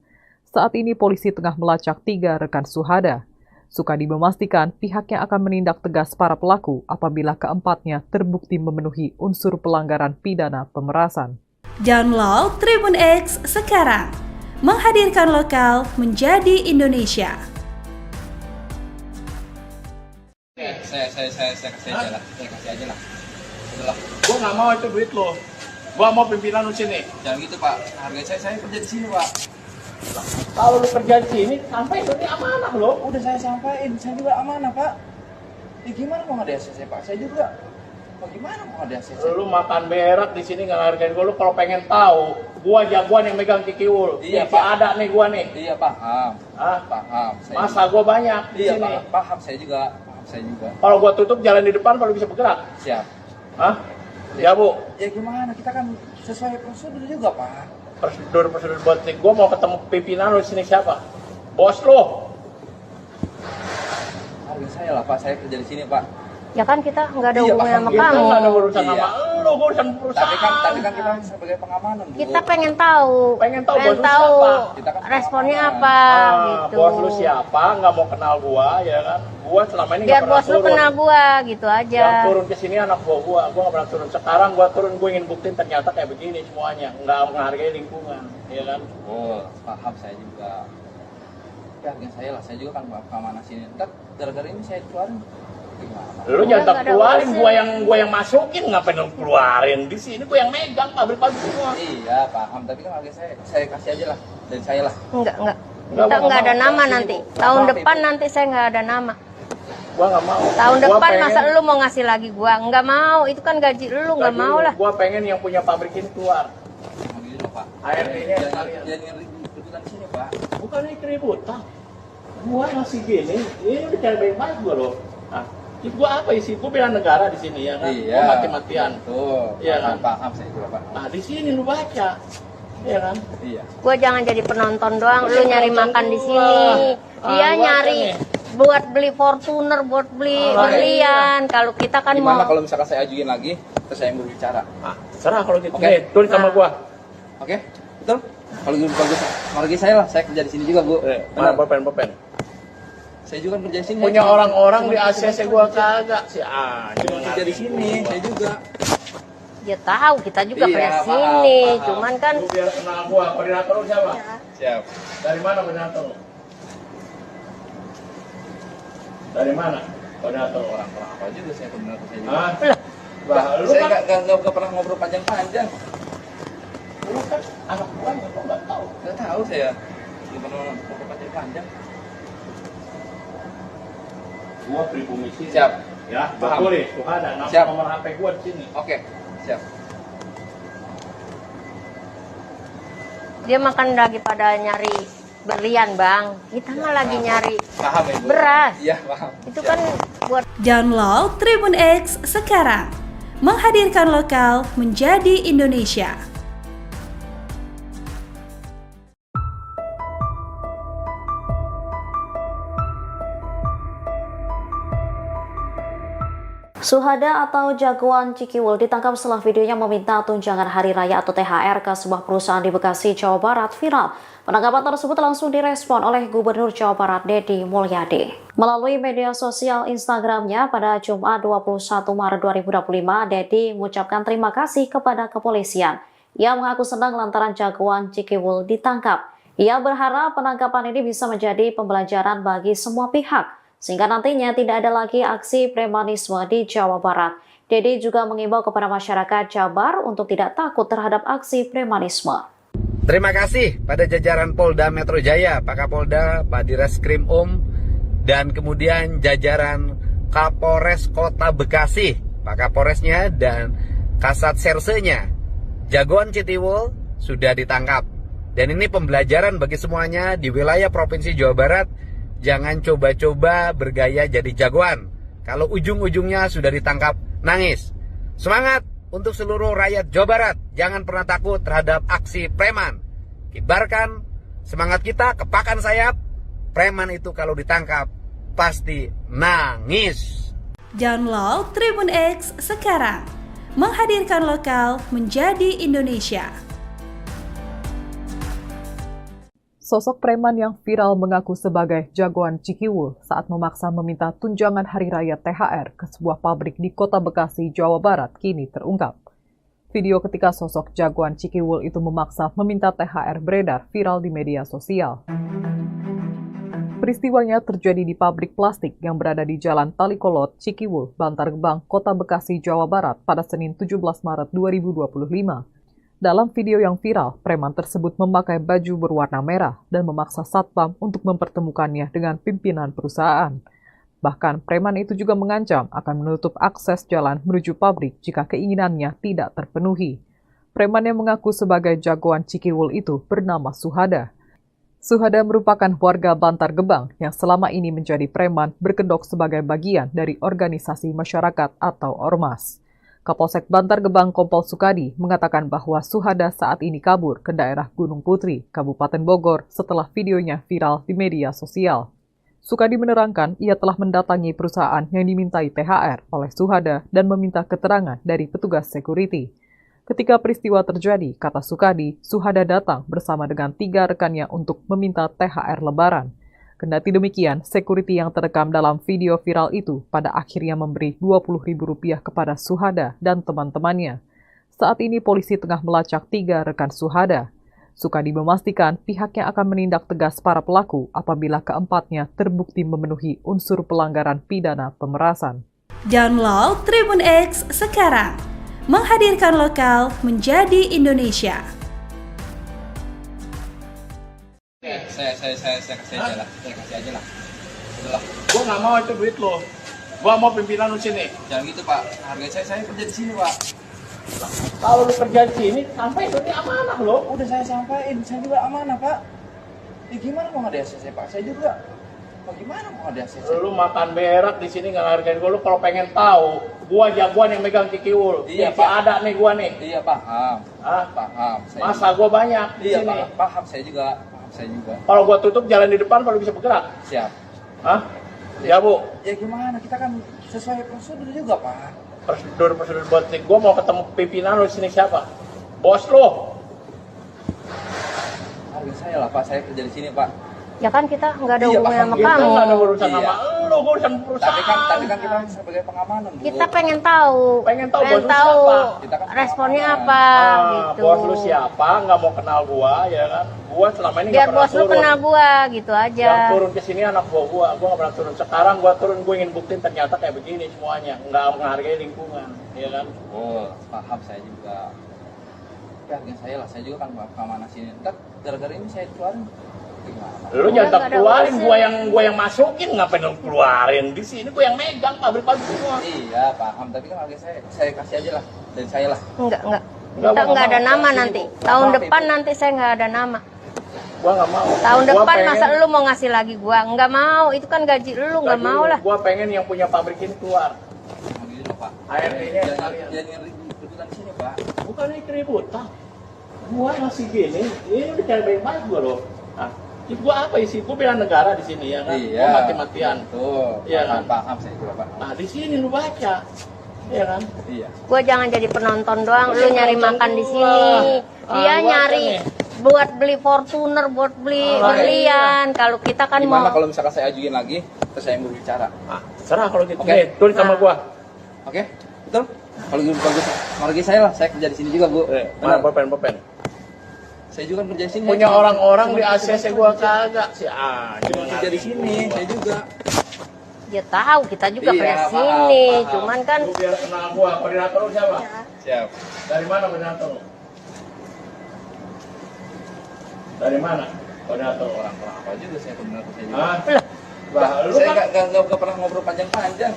Saat ini polisi tengah melacak 3 rekan Suhada. Sukadi memastikan pihaknya akan menindak tegas para pelaku apabila keempatnya terbukti memenuhi unsur pelanggaran pidana pemerasan. Download Tribun X sekarang, menghadirkan lokal menjadi Indonesia. Saya kasih aja lah. Saya kasih aja lah. Udahlah. Gua nggak mau itu duit lo. Gua mau pimpinan lu sini. Jangan gitu Pak. Harga saya kerja di sini Pak. Kalau lu kerja di sini, sampai itu ini amanah lo. Udah saya sampaikan, saya juga amanah Pak. Ya gimana mau nggak ada ACC Pak? Saya juga. Gimana mau ada ACC? Lu makan berak di sini nggak hargain gua. Lu kalau pengen tahu, gua jagoan yang megang Cikiwul. Iya, si Pak. ada nih gua nih. Iya paham. Ah, Paham. masa gua banyak di Iya sini. paham saya juga. Saya juga. Kalau gua tutup jalan di depan baru bisa bergerak. Siap. Hah? Ya bu, Ya gimana? Kita kan sesuai prosedur juga Pak. prosedur buat nih. Gua mau ketemu pimpinan lu di sini siapa? Bos lu. Harga saya lah Pak. Saya kerja di sini Pak. Ya kan kita nggak ada Iya, hubungan paham. sama Kita Kita kamu. nggak ada urusan Iya. sama lu, gua urusan perusahaan. Tapi kan kita sebagai pengamanan Bu. Kita pengen tahu, Pengen tahu bos lu siapa? Kita kan responnya pengamanan. apa Ah, gitu. bos lu siapa? Nggak mau kenal gua, ya kan? Gua selama ini Biar nggak pernah bos lu turun. kenal gua gitu aja. Yang turun ke sini anak gua nggak pernah turun. Sekarang gua turun, gua ingin buktiin ternyata kayak begini semuanya, nggak menghargai lingkungan, ya kan? Oh, paham saya juga. Tapi harga saya lah, saya juga kan pengamanan sini. Ntar gara-gara ini saya keluarin. Gimana? Lu Udah, jangan nggak ada keluarin, urusan. gua yang masukin, ngapain lu keluarin? Di sini gua yang megang pabrik-pabrik semua. Iya, paham. Tapi kan harga saya kasih aja lah. Dan saya lah. Enggak. Nggak Kita mau, nggak ada nggak nama mau. nanti. Nggak Tahun mau, depan Ibu. nanti saya nggak ada nama. Gua nggak mau. Tahun Gua depan pengen- masa lu mau ngasih lagi gua? Nggak mau. Itu kan gaji lu, nggak gaji mau lu. lah. Gua pengen yang punya pabrik ini keluar. Mau gini loh, Pak. ART-nya sekalian. Jangan ributan di sini, Pak. Bukan ini keributan. Gua masih gini, ini udah cara baik-baik gua loh. Nah, itu gua apa isi? Gua bela negara di sini ya kan. Iya. Gua mati-matian. Tuh. Iya kan? Paham saya juga, Pak. Nah, di sini lu baca. Iya kan? Iya. Gua jangan jadi penonton doang. Gua Lu jadi nyari penonton makan di gua. sini. Ah, Dia gua nyari nih. buat beli Fortuner, buat beli Ah, berlian. Kalau kita kan Gimana mau kalau misalkan saya ajuin lagi, terus saya yang berbicara? Ah, terserah kalau gitu. Oke. Nih, tulis sama Nah. gua. Oke? Betul? Kalau gitu bagus. Harga saya lah, saya kerja di sini juga, Bu. Mana Benar. pulpen. Saya juga kan kerja di sini. Punya Cuma- orang-orang cuma- di ACC cuma- gua cuma- kagak sih. Cuma kerja di sini, saya juga. dia tahu kita juga Iya, kerja paham, sini. paham. Cuman kan Lu biar kenal gua, koordinator lu siapa? Siap. Dari mana koordinator lu? Dari mana koordinator lu? Orang-orang apa juga saya koordinator saya juga. Hah? Bah, Lu saya kan, nggak pernah ngobrol panjang-panjang. lu kan anak gua nggak tahu. Nggak tahu saya. Nggak pernah ngobrol panjang-panjang. Gua pribumi sini. Siap. Ya, Paham. tulis. Tuh ada Siap. nomor HP gua di sini. Oke, siap. dia makan lagi pada nyari berlian, Bang. Kita mah lagi nyari Paham ya, Bu? beras. Iya, paham. Itu kan buat Download Tribun X sekarang, menghadirkan lokal menjadi Indonesia. Suhada atau jagoan Cikiwul ditangkap setelah videonya meminta tunjangan hari raya atau THR ke sebuah perusahaan di Bekasi, Jawa Barat viral. Penangkapan tersebut langsung direspon oleh Gubernur Jawa Barat Deddy Mulyadi. Melalui media sosial Instagramnya pada Jumat 21 Maret 2025, Deddy mengucapkan terima kasih kepada kepolisian. Ia mengaku senang lantaran jagoan Cikiwul ditangkap. Ia berharap penangkapan ini bisa menjadi pembelajaran bagi semua pihak, sehingga nantinya tidak ada lagi aksi premanisme di Jawa Barat. Dede juga mengimbau kepada masyarakat Jabar untuk tidak takut terhadap aksi premanisme. Terima kasih pada jajaran Polda Metro Jaya, Pak Kapolda, Pak Direskrim dan kemudian jajaran Kapolres Kota Bekasi, Pak Kapolresnya dan Kasat Sersenya. Jagoan Citiwul sudah ditangkap. Dan ini pembelajaran bagi semuanya di wilayah Provinsi Jawa Barat. Jangan coba-coba bergaya jadi jagoan. Kalau ujung-ujungnya sudah ditangkap, nangis. Semangat untuk seluruh rakyat Jawa Barat. Jangan pernah takut terhadap aksi preman. Kibarkan semangat kita, kepakan sayap. Preman itu kalau ditangkap pasti nangis. Download Tribun X sekarang. Menghadirkan lokal menjadi Indonesia. Sosok preman yang viral mengaku sebagai jagoan Cikiwul saat memaksa meminta tunjangan hari raya THR ke sebuah pabrik di Kota Bekasi, Jawa Barat kini terungkap. Video ketika sosok jagoan Cikiwul itu memaksa meminta THR beredar viral di media sosial. Peristiwanya terjadi di pabrik plastik yang berada di Jalan Talikolot, Cikiwul, Bantar Gebang, Kota Bekasi, Jawa Barat pada Senin 17 Maret 2025. Dalam video yang viral, preman tersebut memakai baju berwarna merah dan memaksa satpam untuk mempertemukannya dengan pimpinan perusahaan. Bahkan, preman itu juga mengancam akan menutup akses jalan menuju pabrik jika keinginannya tidak terpenuhi. Preman yang mengaku sebagai jagoan Cikiwul itu bernama Suhada. Suhada merupakan warga Bantar Gebang yang selama ini menjadi preman berkedok sebagai bagian dari organisasi masyarakat atau ormas. Kapolsek Bantar Gebang Kompol Sukadi mengatakan bahwa Suhada saat ini kabur ke daerah Gunung Putri, Kabupaten Bogor setelah videonya viral di media sosial. Sukadi menerangkan ia telah mendatangi perusahaan yang dimintai THR oleh Suhada dan meminta keterangan dari petugas security. Ketika peristiwa terjadi, kata Sukadi, Suhada datang bersama dengan 3 rekannya untuk meminta THR Lebaran. Kendati demikian, security yang terekam dalam video viral itu pada akhirnya memberi Rp20.000 kepada Suhada dan teman-temannya. Saat ini polisi tengah melacak 3 rekan Suhada. Sukadi memastikan pihaknya akan menindak tegas para pelaku apabila keempatnya terbukti memenuhi unsur pelanggaran pidana pemerasan. Download Tribun X sekarang. Menghadirkan lokal menjadi Indonesia. Saya kasih aja lah. Saya kasih aja lah. Itulah. Gua nggak mau itu duit lo. Gua mau pimpinan lu sini. Jangan gitu Pak. Harga saya kerja di sini Pak. Kalau lu kerja di sini, sampai itu amanah lo. Udah saya sampaikan, saya juga amanah Pak. Ya gimana mau ada ACC Pak? Saya juga. Gimana mau ada ACC? Lu makan berak di sini nggak hargain gua. Lu kalau pengen tahu, gua jagoan yang megang Cikiwul. Iya, Pak. Ada nih gua nih. Iya paham. Hah? Paham. Masa gua banyak di Iya sini. paham saya juga. Kalau gua tutup jalan di depan baru bisa bergerak. Siap. Hah? Ya Bu. Ya gimana? Kita kan sesuai prosedur juga Pak. Prosedur buat nih. Gua mau ketemu pimpinan lu di sini siapa? Bos lu. Harga saya lah Pak. Saya kerja di sini Pak. Ya kan kita nggak ada Iya, hubungan sama Kita kamu. nggak ada urusan Iya. sama lu, urusan perusahaan. Tapi kan kita sebagai pengamanan Bu. Kita pengen tahu. Pengen tahu bos lu siapa? Kita kan responnya pengamanan. apa gitu. Bos lu siapa? Nggak mau kenal gua, ya kan? Gua selama ini Biar nggak pernah bos lu turun. kenal gua gitu aja. Yang turun ke sini anak gua nggak pernah turun. Sekarang gua turun, gua ingin buktiin ternyata kayak begini semuanya, nggak menghargai lingkungan, ya kan? Oh, paham saya juga. Harga saya lah, saya juga kan keamanan sini. Ntar gara-gara ini saya keluarin. Gimana? Lu jangan nggak ada keluarin, urusan. gua yang masukin, ngapain lu keluarin? Di sini gua yang megang pabrik-pabrik semua. Iya, paham. Tapi kan harga saya kasih aja lah. Dari saya lah. Enggak. Nggak Kita mau, nggak ada nggak nama mau. nanti. Nggak Tahun mau, depan Ibu. nanti saya nggak ada nama. Gua nggak mau. Tahun Gua depan pengen- masa lu mau ngasih lagi gua? Nggak mau. Itu kan gaji lu, nggak gaji mau lu. lah. Gua pengen yang punya pabrik ini keluar. Gitu loh, Pak. ART-nya sekalian. Jangan ribut-ributan sini, Pak. Bukan ini keributan. Gua masih gini, ini udah cara baik-baik gua loh. Nah, gua apa isi? Gua bela negara di sini ya kan? Iya. Gua mati-matian. Tuh. Iya kan? Paham saya juga, Pak. Nah, di sini lu baca. Iya kan? Iya. Gua jangan jadi penonton doang. Lu nyari makan di sini. Ah, Dia gua nyari kan buat beli Fortuner, buat beli berlian. Kalau kita kan Gimana mau kalau misalkan saya ajuin lagi, terus saya mau bicara? Ah, serah kalau gitu. Oke. Nih, tulis sama Nah. gua. Oke? Betul? Kalau gitu bagus. Harga saya lah, saya kerja di sini juga, Bu. Mana Benar. pulpen. Saya juga kan kerja di sini. Punya orang-orang di Cuma ACC gua kagak. Si Cuma kerja di sini, saya juga. Ya tahu, kita juga Iya, pernah paham, sini, paham. cuman kan Lu biar kenal gua, koordinator lu siapa? Siap. Dari mana koordinator lu? Dari mana koordinator orang? Orang apa juga saya koordinator saya juga. Hah? Lah. Bah, lu Saya kan nggak pernah ngobrol panjang-panjang.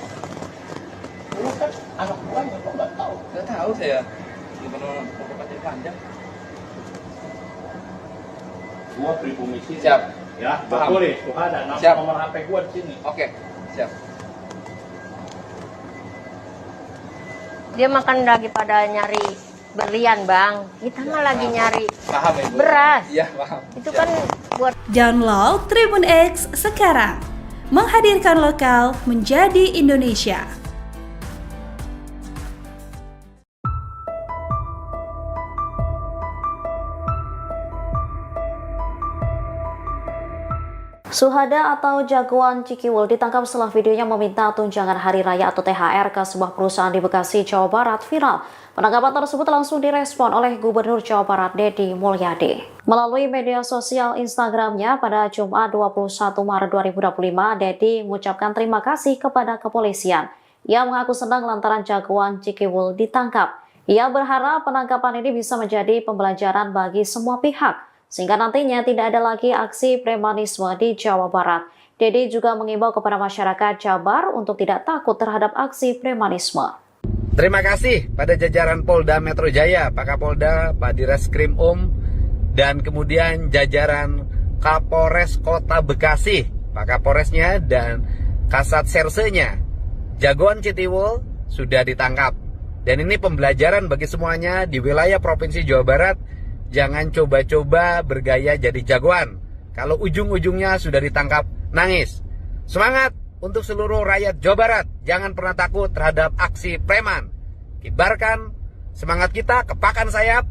lu kan anak gua ya, kok nggak tahu. Nggak tahu saya. Nggak pernah ngobrol panjang-panjang. Gua pribumi sini. Siap. Ya, Paham. boleh. Tuh ada Siap. nomor HP gua di sini. Oke, siap. dia makan daripada nyari berlian bang, kita mah lagi nyari Paham Ibu? beras. Iya, paham. Itu Siap. kan buat Download Tribun X sekarang. Menghadirkan lokal menjadi Indonesia. Suhada atau jagoan Cikiwul ditangkap setelah videonya meminta tunjangan hari raya atau THR ke sebuah perusahaan di Bekasi, Jawa Barat viral. Penangkapan tersebut langsung direspon oleh Gubernur Jawa Barat Deddy Mulyadi. Melalui media sosial Instagramnya pada Jumat 21 Maret 2025, Deddy mengucapkan terima kasih kepada kepolisian. Ia mengaku senang lantaran jagoan Cikiwul ditangkap. Ia berharap penangkapan ini bisa menjadi pembelajaran bagi semua pihak, sehingga nantinya tidak ada lagi aksi premanisme di Jawa Barat. Deddy juga mengimbau kepada masyarakat Jabar untuk tidak takut terhadap aksi premanisme. Terima kasih pada jajaran Polda Metro Jaya, Pak Kapolda, Pak Direskrim dan kemudian jajaran Kapolres Kota Bekasi, Pak Kapolresnya dan Kasat Sersenya. Jagoan Cikiwul sudah ditangkap. Dan ini pembelajaran bagi semuanya di wilayah Provinsi Jawa Barat. Jangan coba-coba bergaya jadi jagoan. Kalau ujung-ujungnya sudah ditangkap, nangis. Semangat untuk seluruh rakyat Jawa Barat. Jangan pernah takut terhadap aksi preman. Kibarkan semangat kita, kepakan sayap.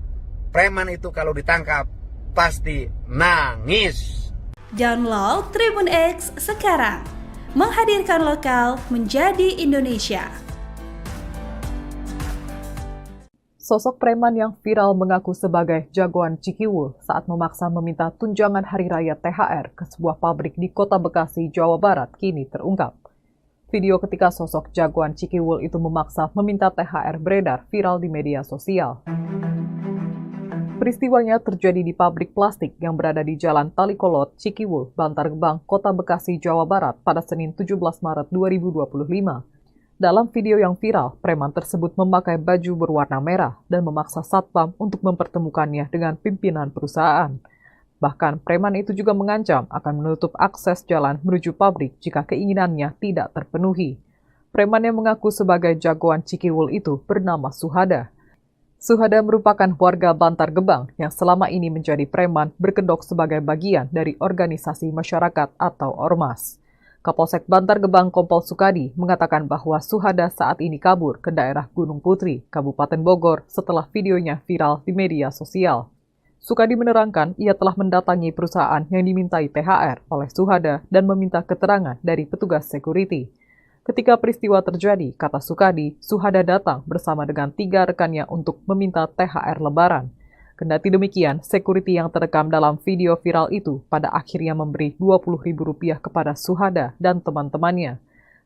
Preman itu kalau ditangkap, pasti nangis. Download Tribun X sekarang. Menghadirkan lokal menjadi Indonesia. Sosok preman yang viral mengaku sebagai jagoan Cikiwul saat memaksa meminta tunjangan hari raya THR ke sebuah pabrik di Kota Bekasi, Jawa Barat kini terungkap. Video ketika sosok jagoan Cikiwul itu memaksa meminta THR beredar viral di media sosial. Peristiwanya terjadi di pabrik plastik yang berada di Jalan Talikolot, Cikiwul, Bantar Gebang, Kota Bekasi, Jawa Barat pada Senin 17 Maret 2025. Dalam video yang viral, preman tersebut memakai baju berwarna merah dan memaksa satpam untuk mempertemukannya dengan pimpinan perusahaan. Bahkan, preman itu juga mengancam akan menutup akses jalan menuju pabrik jika keinginannya tidak terpenuhi. Preman yang mengaku sebagai jagoan Cikiwul itu bernama Suhada. Suhada merupakan warga Bantar Gebang yang selama ini menjadi preman berkedok sebagai bagian dari organisasi masyarakat atau ormas. Kapolsek Bantar Gebang Kompol Sukadi mengatakan bahwa Suhada saat ini kabur ke daerah Gunung Putri, Kabupaten Bogor setelah videonya viral di media sosial. Sukadi menerangkan ia telah mendatangi perusahaan yang dimintai THR oleh Suhada dan meminta keterangan dari petugas security. Ketika peristiwa terjadi, kata Sukadi, Suhada datang bersama dengan 3 rekannya untuk meminta THR Lebaran. Kendati demikian, security yang terekam dalam video viral itu pada akhirnya memberi Rp20.000 kepada Suhada dan teman-temannya.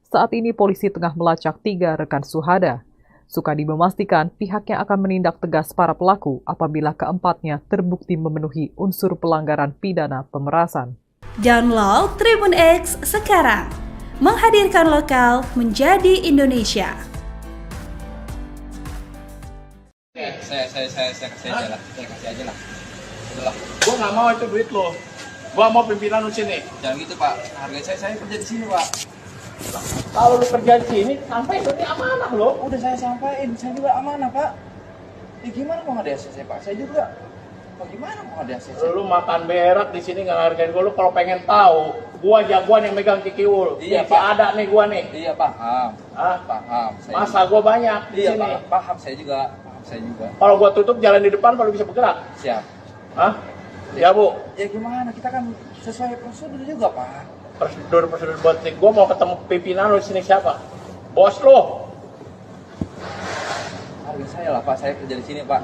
Saat ini polisi tengah melacak 3 rekan Suhada. Sukadi memastikan pihaknya akan menindak tegas para pelaku apabila keempatnya terbukti memenuhi unsur pelanggaran pidana pemerasan. Download Tribun X sekarang. Menghadirkan lokal menjadi Indonesia. Saya kasih aja lah. Saya kasih aja lah. Udahlah. Gua nggak mau itu duit lo. Gua mau pimpinan lu sini. Jangan gitu Pak. Harga saya kerja di sini Pak. Kalau lu kerja di sini, sampai itu ini amanah lo. Udah saya sampaikan, saya juga amanah Pak. Ya gimana mau nggak ada ACC Pak? Saya juga. Bagaimana mau nggak ada ACC? Lu makan berak di sini nggak hargain gua. Lu kalau pengen tahu, gua jagoan yang megang Cikiwul. Iya, Nih, si Pak. ada nih gua nih. Iya paham. Hah? Paham. Saya Masa juga. gua banyak di Iya sini. paham. Saya juga. Saya juga. Kalau gua tutup jalan di depan, kalau bisa bergerak. Siap. Hah? Ya bu, Ya gimana? Kita kan sesuai prosedur juga Pak. prosedur buat nih. Gua mau ketemu pimpinan lu di sini siapa? Bos lu. Harga saya lah Pak. Saya kerja di sini Pak.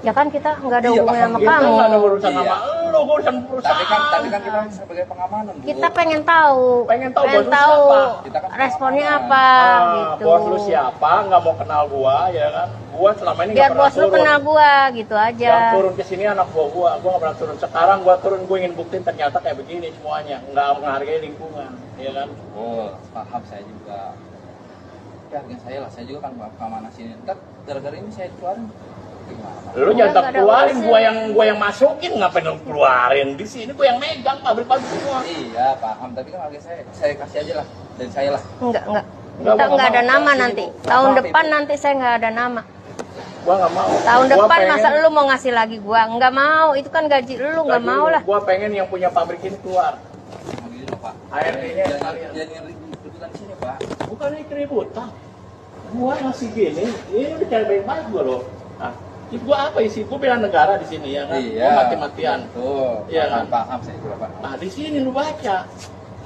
Ya kan kita nggak ada Iya, hubungan sama paham. Kita kamu. nggak ada urusan Iya. sama lu, urusan perusahaan. Tapi kan kita sebagai pengamanan, Bu. Kita pengen tahu, Pengen tahu bos lu siapa? Kita kan responnya pengamanan. apa Ah, gitu. bos lu siapa? Nggak mau kenal gua, ya kan? Gua selama ini Biar nggak pernah bos lu turun. kenal gua gitu aja. Yang turun ke sini anak gua nggak pernah turun. Sekarang gua turun, gua ingin buktiin ternyata kayak begini semuanya, nggak menghargai lingkungan, ya kan? Oh, paham saya juga. Harga saya lah, saya juga kan pengamanan sini. Ntar gara-gara ini saya keluarin gimana? Lu Udah, jangan nggak ada keluarin, urusan. gua yang masukin, ngapain lu keluarin? Di sini gua yang megang pabrik-pabrik semua. Iya, paham. Tapi kan harga saya kasih aja lah dari saya lah. Enggak. Nggak, Kita gua nggak ada nggak nama mau. nanti. Sini, Bu. Tahun Maaf, depan Ibu. nanti saya nggak ada nama. Gua nggak mau. Tahun Gua depan pengen- masa lu mau ngasih lagi gua? Nggak mau. Itu kan gaji lu, nggak gaji mau lu. lah. Gua pengen yang punya pabrik ini keluar. Mau gini loh, Pak. ART-nya sekalian. Jangan ribut-ributan di sini, Pak. Bukan ini keributan. Gua masih gini, ini udah cara baik-baik gua loh. Nah, gua apa isi? Gua bela negara di sini ya kan. Iya. Gua mati-matian. Tuh, Iya kan? paham saya juga, Pak. Nah, di sini lu baca.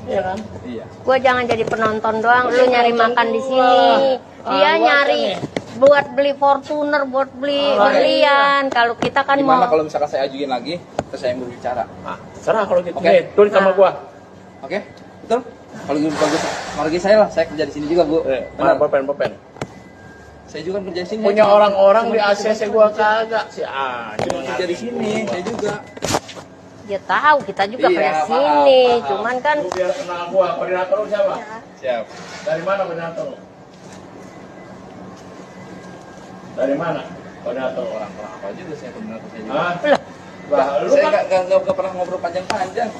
Iya kan? Iya. Gua jangan jadi penonton doang. Lu Jadi nyari penonton makan di gua. sini. Ah, Dia gua nyari kan nih. buat beli Fortuner, buat beli Ah, berlian. Kalau kita kan Gimana mau. kalau misalkan saya ajuin lagi, terus saya yang berbicara? Ah, serah kalau gitu. Oke. Nih, tulis sama Nah. gua. Oke? Betul? Kalau gitu bagus. Margi saya lah, saya kerja di sini juga, Bu. Mana Benar. pulpen? Saya juga kerja di sini. Punya Saya orang-orang cuma- di ACC gua kagak sih. Ah, cuma kerja di sini, saya juga. Dia tahu kita juga Iya, kerja paham, sini. paham. Cuman kan Lu biar kenal gua, koordinator lu siapa? Siap. Dari mana koordinator lu? Dari mana koordinator lu? Orang-orang apa juga saya koordinator saya juga. Hah? Lah. Lah, lu Saya kan, nggak pernah ngobrol panjang-panjang.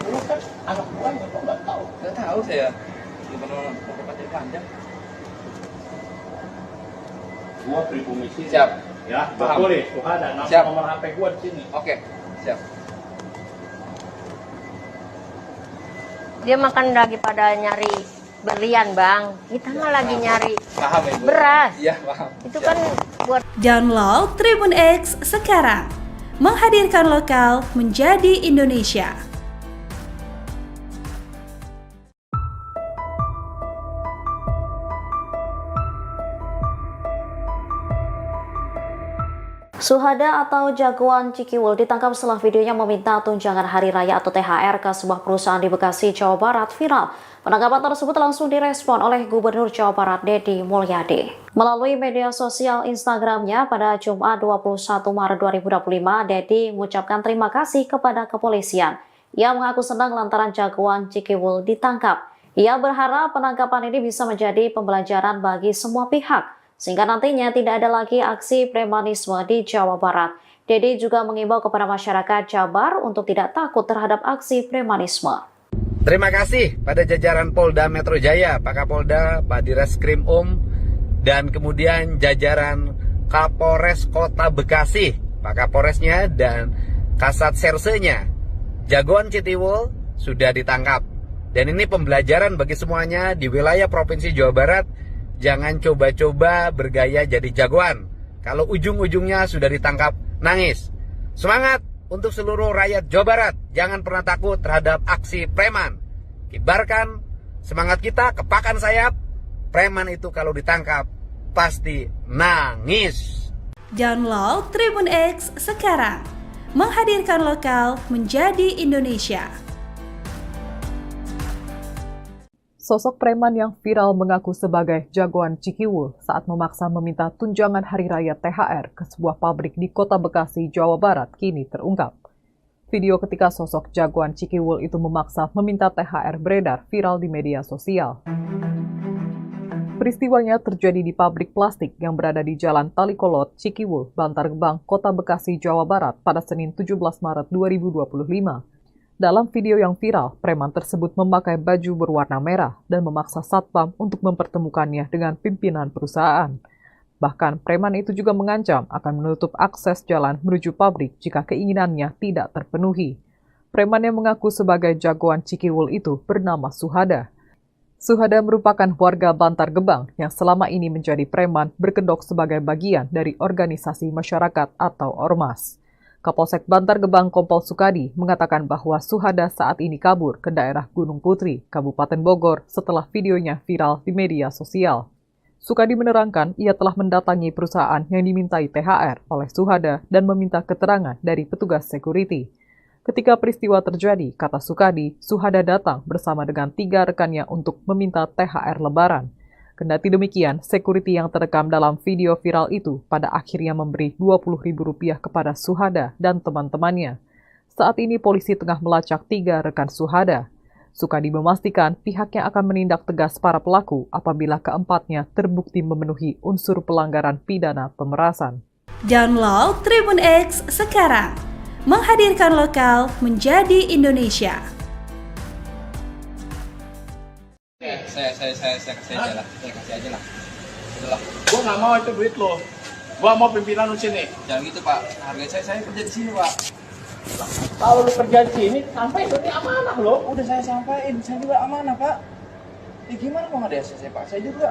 lu kan anak gua nggak tahu. Nggak tahu saya. Nggak pernah ngobrol panjang-panjang. Gua pribumi sini. Siap. Ya, Paham. betul nih. Tuh ada Siap. nomor HP gua di sini. Oke, siap. dia makan lagi pada nyari berlian, Bang. Kita mah lagi nyari Paham ya, Bu? beras. Iya, paham. Itu kan buat Download Tribun X sekarang. Menghadirkan lokal menjadi Indonesia. Suhada atau jagoan Cikiwul ditangkap setelah videonya meminta tunjangan hari raya atau THR ke sebuah perusahaan di Bekasi, Jawa Barat viral. Penangkapan tersebut langsung direspon oleh Gubernur Jawa Barat Deddy Mulyadi. Melalui media sosial Instagramnya pada Jumat 21 Maret 2025, Deddy mengucapkan terima kasih kepada kepolisian. Ia mengaku senang lantaran jagoan Cikiwul ditangkap. Ia berharap penangkapan ini bisa menjadi pembelajaran bagi semua pihak, sehingga nantinya tidak ada lagi aksi premanisme di Jawa Barat. Deddy juga mengimbau kepada masyarakat Jabar untuk tidak takut terhadap aksi premanisme. Terima kasih pada jajaran Polda Metro Jaya, Pak Kapolda, Pak Direskrim dan kemudian jajaran Kapolres Kota Bekasi, Pak Kapolresnya dan Kasat Sersenya. Jagoan Cikiwul sudah ditangkap. Dan ini pembelajaran bagi semuanya di wilayah Provinsi Jawa Barat. Jangan coba-coba bergaya jadi jagoan. Kalau ujung-ujungnya sudah ditangkap, nangis. Semangat untuk seluruh rakyat Jawa Barat. Jangan pernah takut terhadap aksi preman. Kibarkan semangat kita, kepakan sayap. Preman itu kalau ditangkap, pasti nangis. Download Tribun X sekarang. Menghadirkan lokal menjadi Indonesia. Sosok preman yang viral mengaku sebagai jagoan Cikiwul saat memaksa meminta tunjangan hari raya THR ke sebuah pabrik di Kota Bekasi, Jawa Barat kini terungkap. Video ketika sosok jagoan Cikiwul itu memaksa meminta THR beredar viral di media sosial. Peristiwanya terjadi di pabrik plastik yang berada di Jalan Talikolot, Cikiwul, Bantar Gebang, Kota Bekasi, Jawa Barat pada Senin 17 Maret 2025. Dalam video yang viral, preman tersebut memakai baju berwarna merah dan memaksa satpam untuk mempertemukannya dengan pimpinan perusahaan. Bahkan, preman itu juga mengancam akan menutup akses jalan menuju pabrik jika keinginannya tidak terpenuhi. Preman yang mengaku sebagai jagoan Cikiwul itu bernama Suhada. Suhada merupakan warga Bantar Gebang yang selama ini menjadi preman berkedok sebagai bagian dari organisasi masyarakat atau ormas. Kapolsek Bantar Gebang Kompol Sukadi mengatakan bahwa Suhada saat ini kabur ke daerah Gunung Putri, Kabupaten Bogor setelah videonya viral di media sosial. Sukadi menerangkan ia telah mendatangi perusahaan yang dimintai THR oleh Suhada dan meminta keterangan dari petugas security. Ketika peristiwa terjadi, kata Sukadi, Suhada datang bersama dengan 3 rekannya untuk meminta THR lebaran. Kendati demikian, security yang terekam dalam video viral itu pada akhirnya memberi Rp20.000 kepada Suhada dan teman-temannya. Saat ini polisi tengah melacak 3 rekan Suhada. Sukadi memastikan pihaknya akan menindak tegas para pelaku apabila keempatnya terbukti memenuhi unsur pelanggaran pidana pemerasan. Download Tribun X sekarang, menghadirkan lokal menjadi Indonesia. Saya kasih aja lah. Saya kasih aja lah. Itulah. Gua nggak mau itu duit lo. Gua mau pimpinan lu sini. Jangan gitu Pak. Harga saya kerja di sini Pak. Kalau lu kerja di sini, sampai ini amanah lo. Udah saya sampaikan, saya juga amanah Pak. Ya gimana mau nggak ada ACC Pak? Saya juga.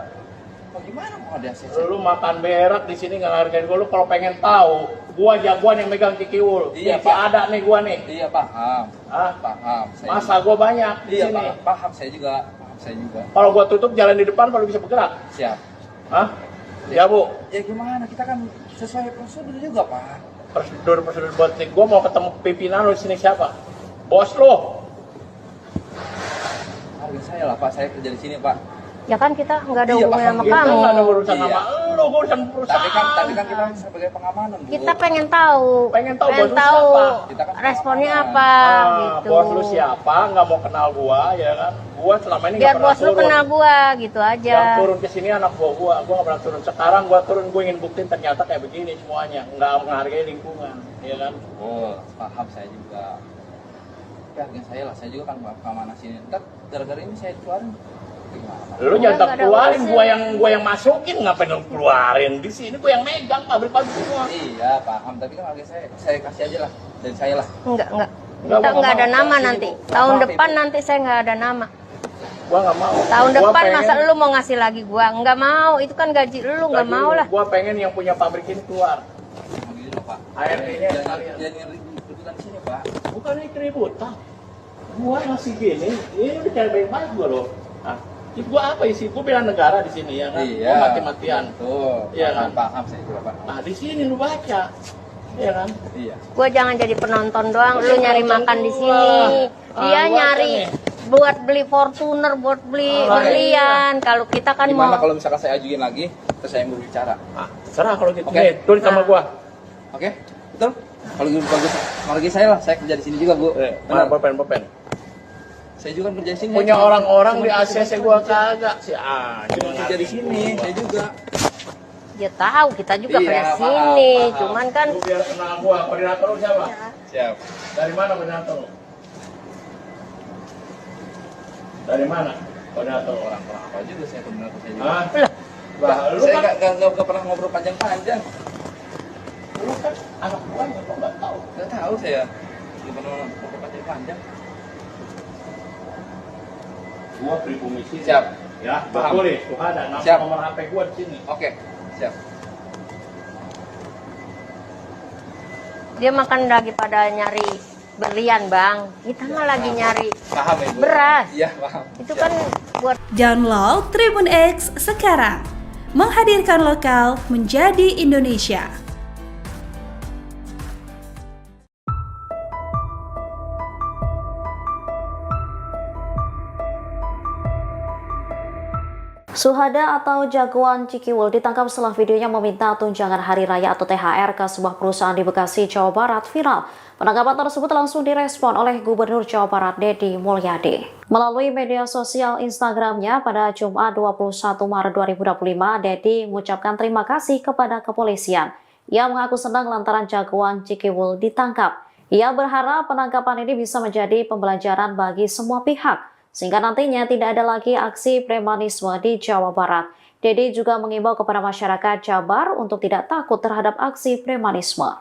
Mau gimana mau ada ACC? Lu makan berak di sini nggak hargain gua. Lu kalau pengen tahu, gua jagoan yang megang Cikiwul. Iya, Pak. Ada nih gua nih. Iya paham. Hah? Paham. Masa gua banyak di Iya sini. paham. Saya juga. Kalau gua tutup jalan di depan, baru bisa bergerak. Siap. Hah? Ya bu. Ya gimana? Kita kan sesuai prosedur juga Pak. Prosedur buat nih. Gua mau ketemu pimpinan lu di sini siapa? Bos lu. Harga saya lah Pak. Saya kerja di sini Pak. Ya kan kita nggak ada Iya, hubungan sama Pak. Kita kamu. nggak ada urusan Iya. sama lu, gua urusan perusahaan. Tapi kan kita sebagai pengamanan Bu. Kita pengen tahu. Pengen tahu bos lu siapa? Kita kan responnya pengamanan. apa gitu. Bos lu siapa? Nggak mau kenal gua, ya kan? Gua selama ini Biar nggak pernah bos lu turun. kenal gua gitu aja. Yang turun ke sini anak gua nggak pernah turun. Sekarang gua turun, gua ingin buktiin ternyata kayak begini semuanya, nggak menghargai lingkungan, ya kan? Oh, paham saya juga. Harga saya lah, saya juga kan keamanan sini. Ntar gara-gara ini saya keluarin. Gimana? Lu Nggak jangan ada keluarin, urusan. gua yang masukin, ngapain lu keluarin? Di sini gua yang megang pabrik-pabrik semua. Iya, paham. Tapi kan harga saya kasih aja lah. Dari saya lah. Enggak. Nggak, Kita gua nggak ada mau. nama Sini, nanti. Bu. Tahun Maaf, depan Ibu. nanti saya nggak ada nama. Gua nggak mau. Tahun Gua depan pengen- masa lu mau ngasih lagi gua? Nggak mau. Itu kan gaji lu, nggak gaji mau lu. lah. Gua pengen yang punya pabrik ini keluar. Begini loh Pak. ART-nya sekalian. Jangan ribut-ributan sini Pak. Bukan ini keributan. Gua masih gini, ini udah cara baik-baik gua loh. Ah, itu gua apa isi? Gua bela negara di sini ya kan. Iya. Gua mati-matian. Tuh. Iya kan? Paham saya juga Pak. Nah, di sini lu baca. Iya kan? Iya. Gua jangan jadi penonton doang. Lu nyari Penonton makan di gua. sini. Dia Gua nyari kan nih. buat beli Fortuner, buat beli berlian. Kalau kita kan Gimana mau kalau misalkan saya ajuin lagi, terus saya berbicara? Ah, serah kalau gitu. Oke. Nih, tulis sama gua. Oke? Betul? Kalau gitu bagus. Harga saya lah, saya kerja di sini juga Bu. Mana Benar. pulpen. Saya juga kerja di sini. Punya Cuma- orang-orang cuma di kerja ACC di gua sini. kagak sih. Cuma kerja di sini, saya juga. dia tahu kita juga Iya, kerja paham, sini. paham. Cuman kan Lu biar kenal gua, koordinator lu siapa? Siap. Dari mana koordinator lu? Dari mana koordinator orang? Orang apa juga saya benar saya juga. Hah? Bah, Lu saya kan, nggak pernah ngobrol panjang-panjang. lu kan anak gua ya, kok nggak tahu? Nggak tahu saya. Nggak pernah ngobrol panjang-panjang. Gua pribumi sini. Siap. Ya, Paham. boleh. Tuh ada Siap. nomor HP gua di sini. Oke, siap. dia makan daripada nyari berlian, Bang. Kita mah lagi nyari Paham ya Bu? beras. Iya, paham. Itu kan buat Download Tribun X sekarang, menghadirkan lokal menjadi Indonesia. Suhada atau jagoan Cikiwul ditangkap setelah videonya meminta tunjangan hari raya atau THR ke sebuah perusahaan di Bekasi, Jawa Barat viral. Penangkapan tersebut langsung direspon oleh Gubernur Jawa Barat Deddy Mulyadi. Melalui media sosial Instagramnya pada Jumat 21 Maret 2025, Deddy mengucapkan terima kasih kepada kepolisian. Ia mengaku senang lantaran jagoan Cikiwul ditangkap. Ia berharap penangkapan ini bisa menjadi pembelajaran bagi semua pihak, sehingga nantinya tidak ada lagi aksi premanisme di Jawa Barat. Deddy juga mengimbau kepada masyarakat Jabar untuk tidak takut terhadap aksi premanisme.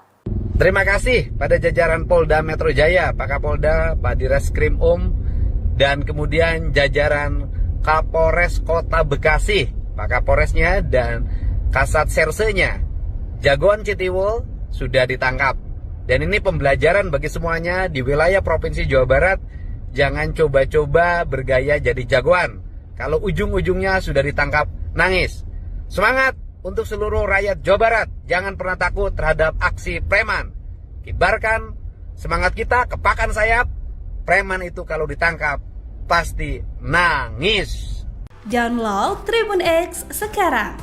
Terima kasih pada jajaran Polda Metro Jaya, Pak Kapolda, Pak Direskrim dan kemudian jajaran Kapolres Kota Bekasi, Pak Kapolresnya dan Kasat Sersenya. Jagoan Cikiwul sudah ditangkap. Dan ini pembelajaran bagi semuanya di wilayah Provinsi Jawa Barat. Jangan coba-coba bergaya jadi jagoan. Kalau ujung-ujungnya sudah ditangkap, nangis. Semangat untuk seluruh rakyat Jawa Barat. Jangan pernah takut terhadap aksi preman. Kibarkan semangat kita, kepakan sayap. Preman itu kalau ditangkap pasti nangis. Download Tribun X sekarang.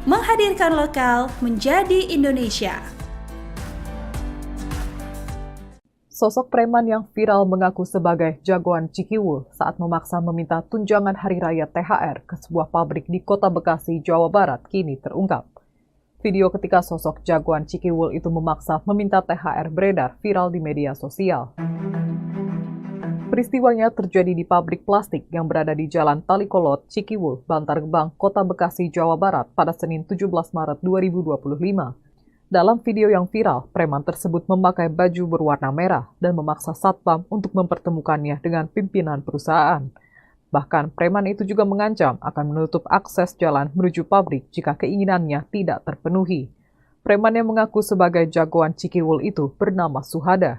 Menghadirkan lokal menjadi Indonesia. Sosok preman yang viral mengaku sebagai jagoan Cikiwul saat memaksa meminta tunjangan hari raya THR ke sebuah pabrik di Kota Bekasi, Jawa Barat kini terungkap. Video ketika sosok jagoan Cikiwul itu memaksa meminta THR beredar viral di media sosial. Peristiwanya terjadi di pabrik plastik yang berada di Jalan Talikolot, Cikiwul, Bantar Gebang, Kota Bekasi, Jawa Barat pada Senin 17 Maret 2025. Dalam video yang viral, preman tersebut memakai baju berwarna merah dan memaksa satpam untuk mempertemukannya dengan pimpinan perusahaan. Bahkan, preman itu juga mengancam akan menutup akses jalan menuju pabrik jika keinginannya tidak terpenuhi. Preman yang mengaku sebagai jagoan Cikiwul itu bernama Suhada.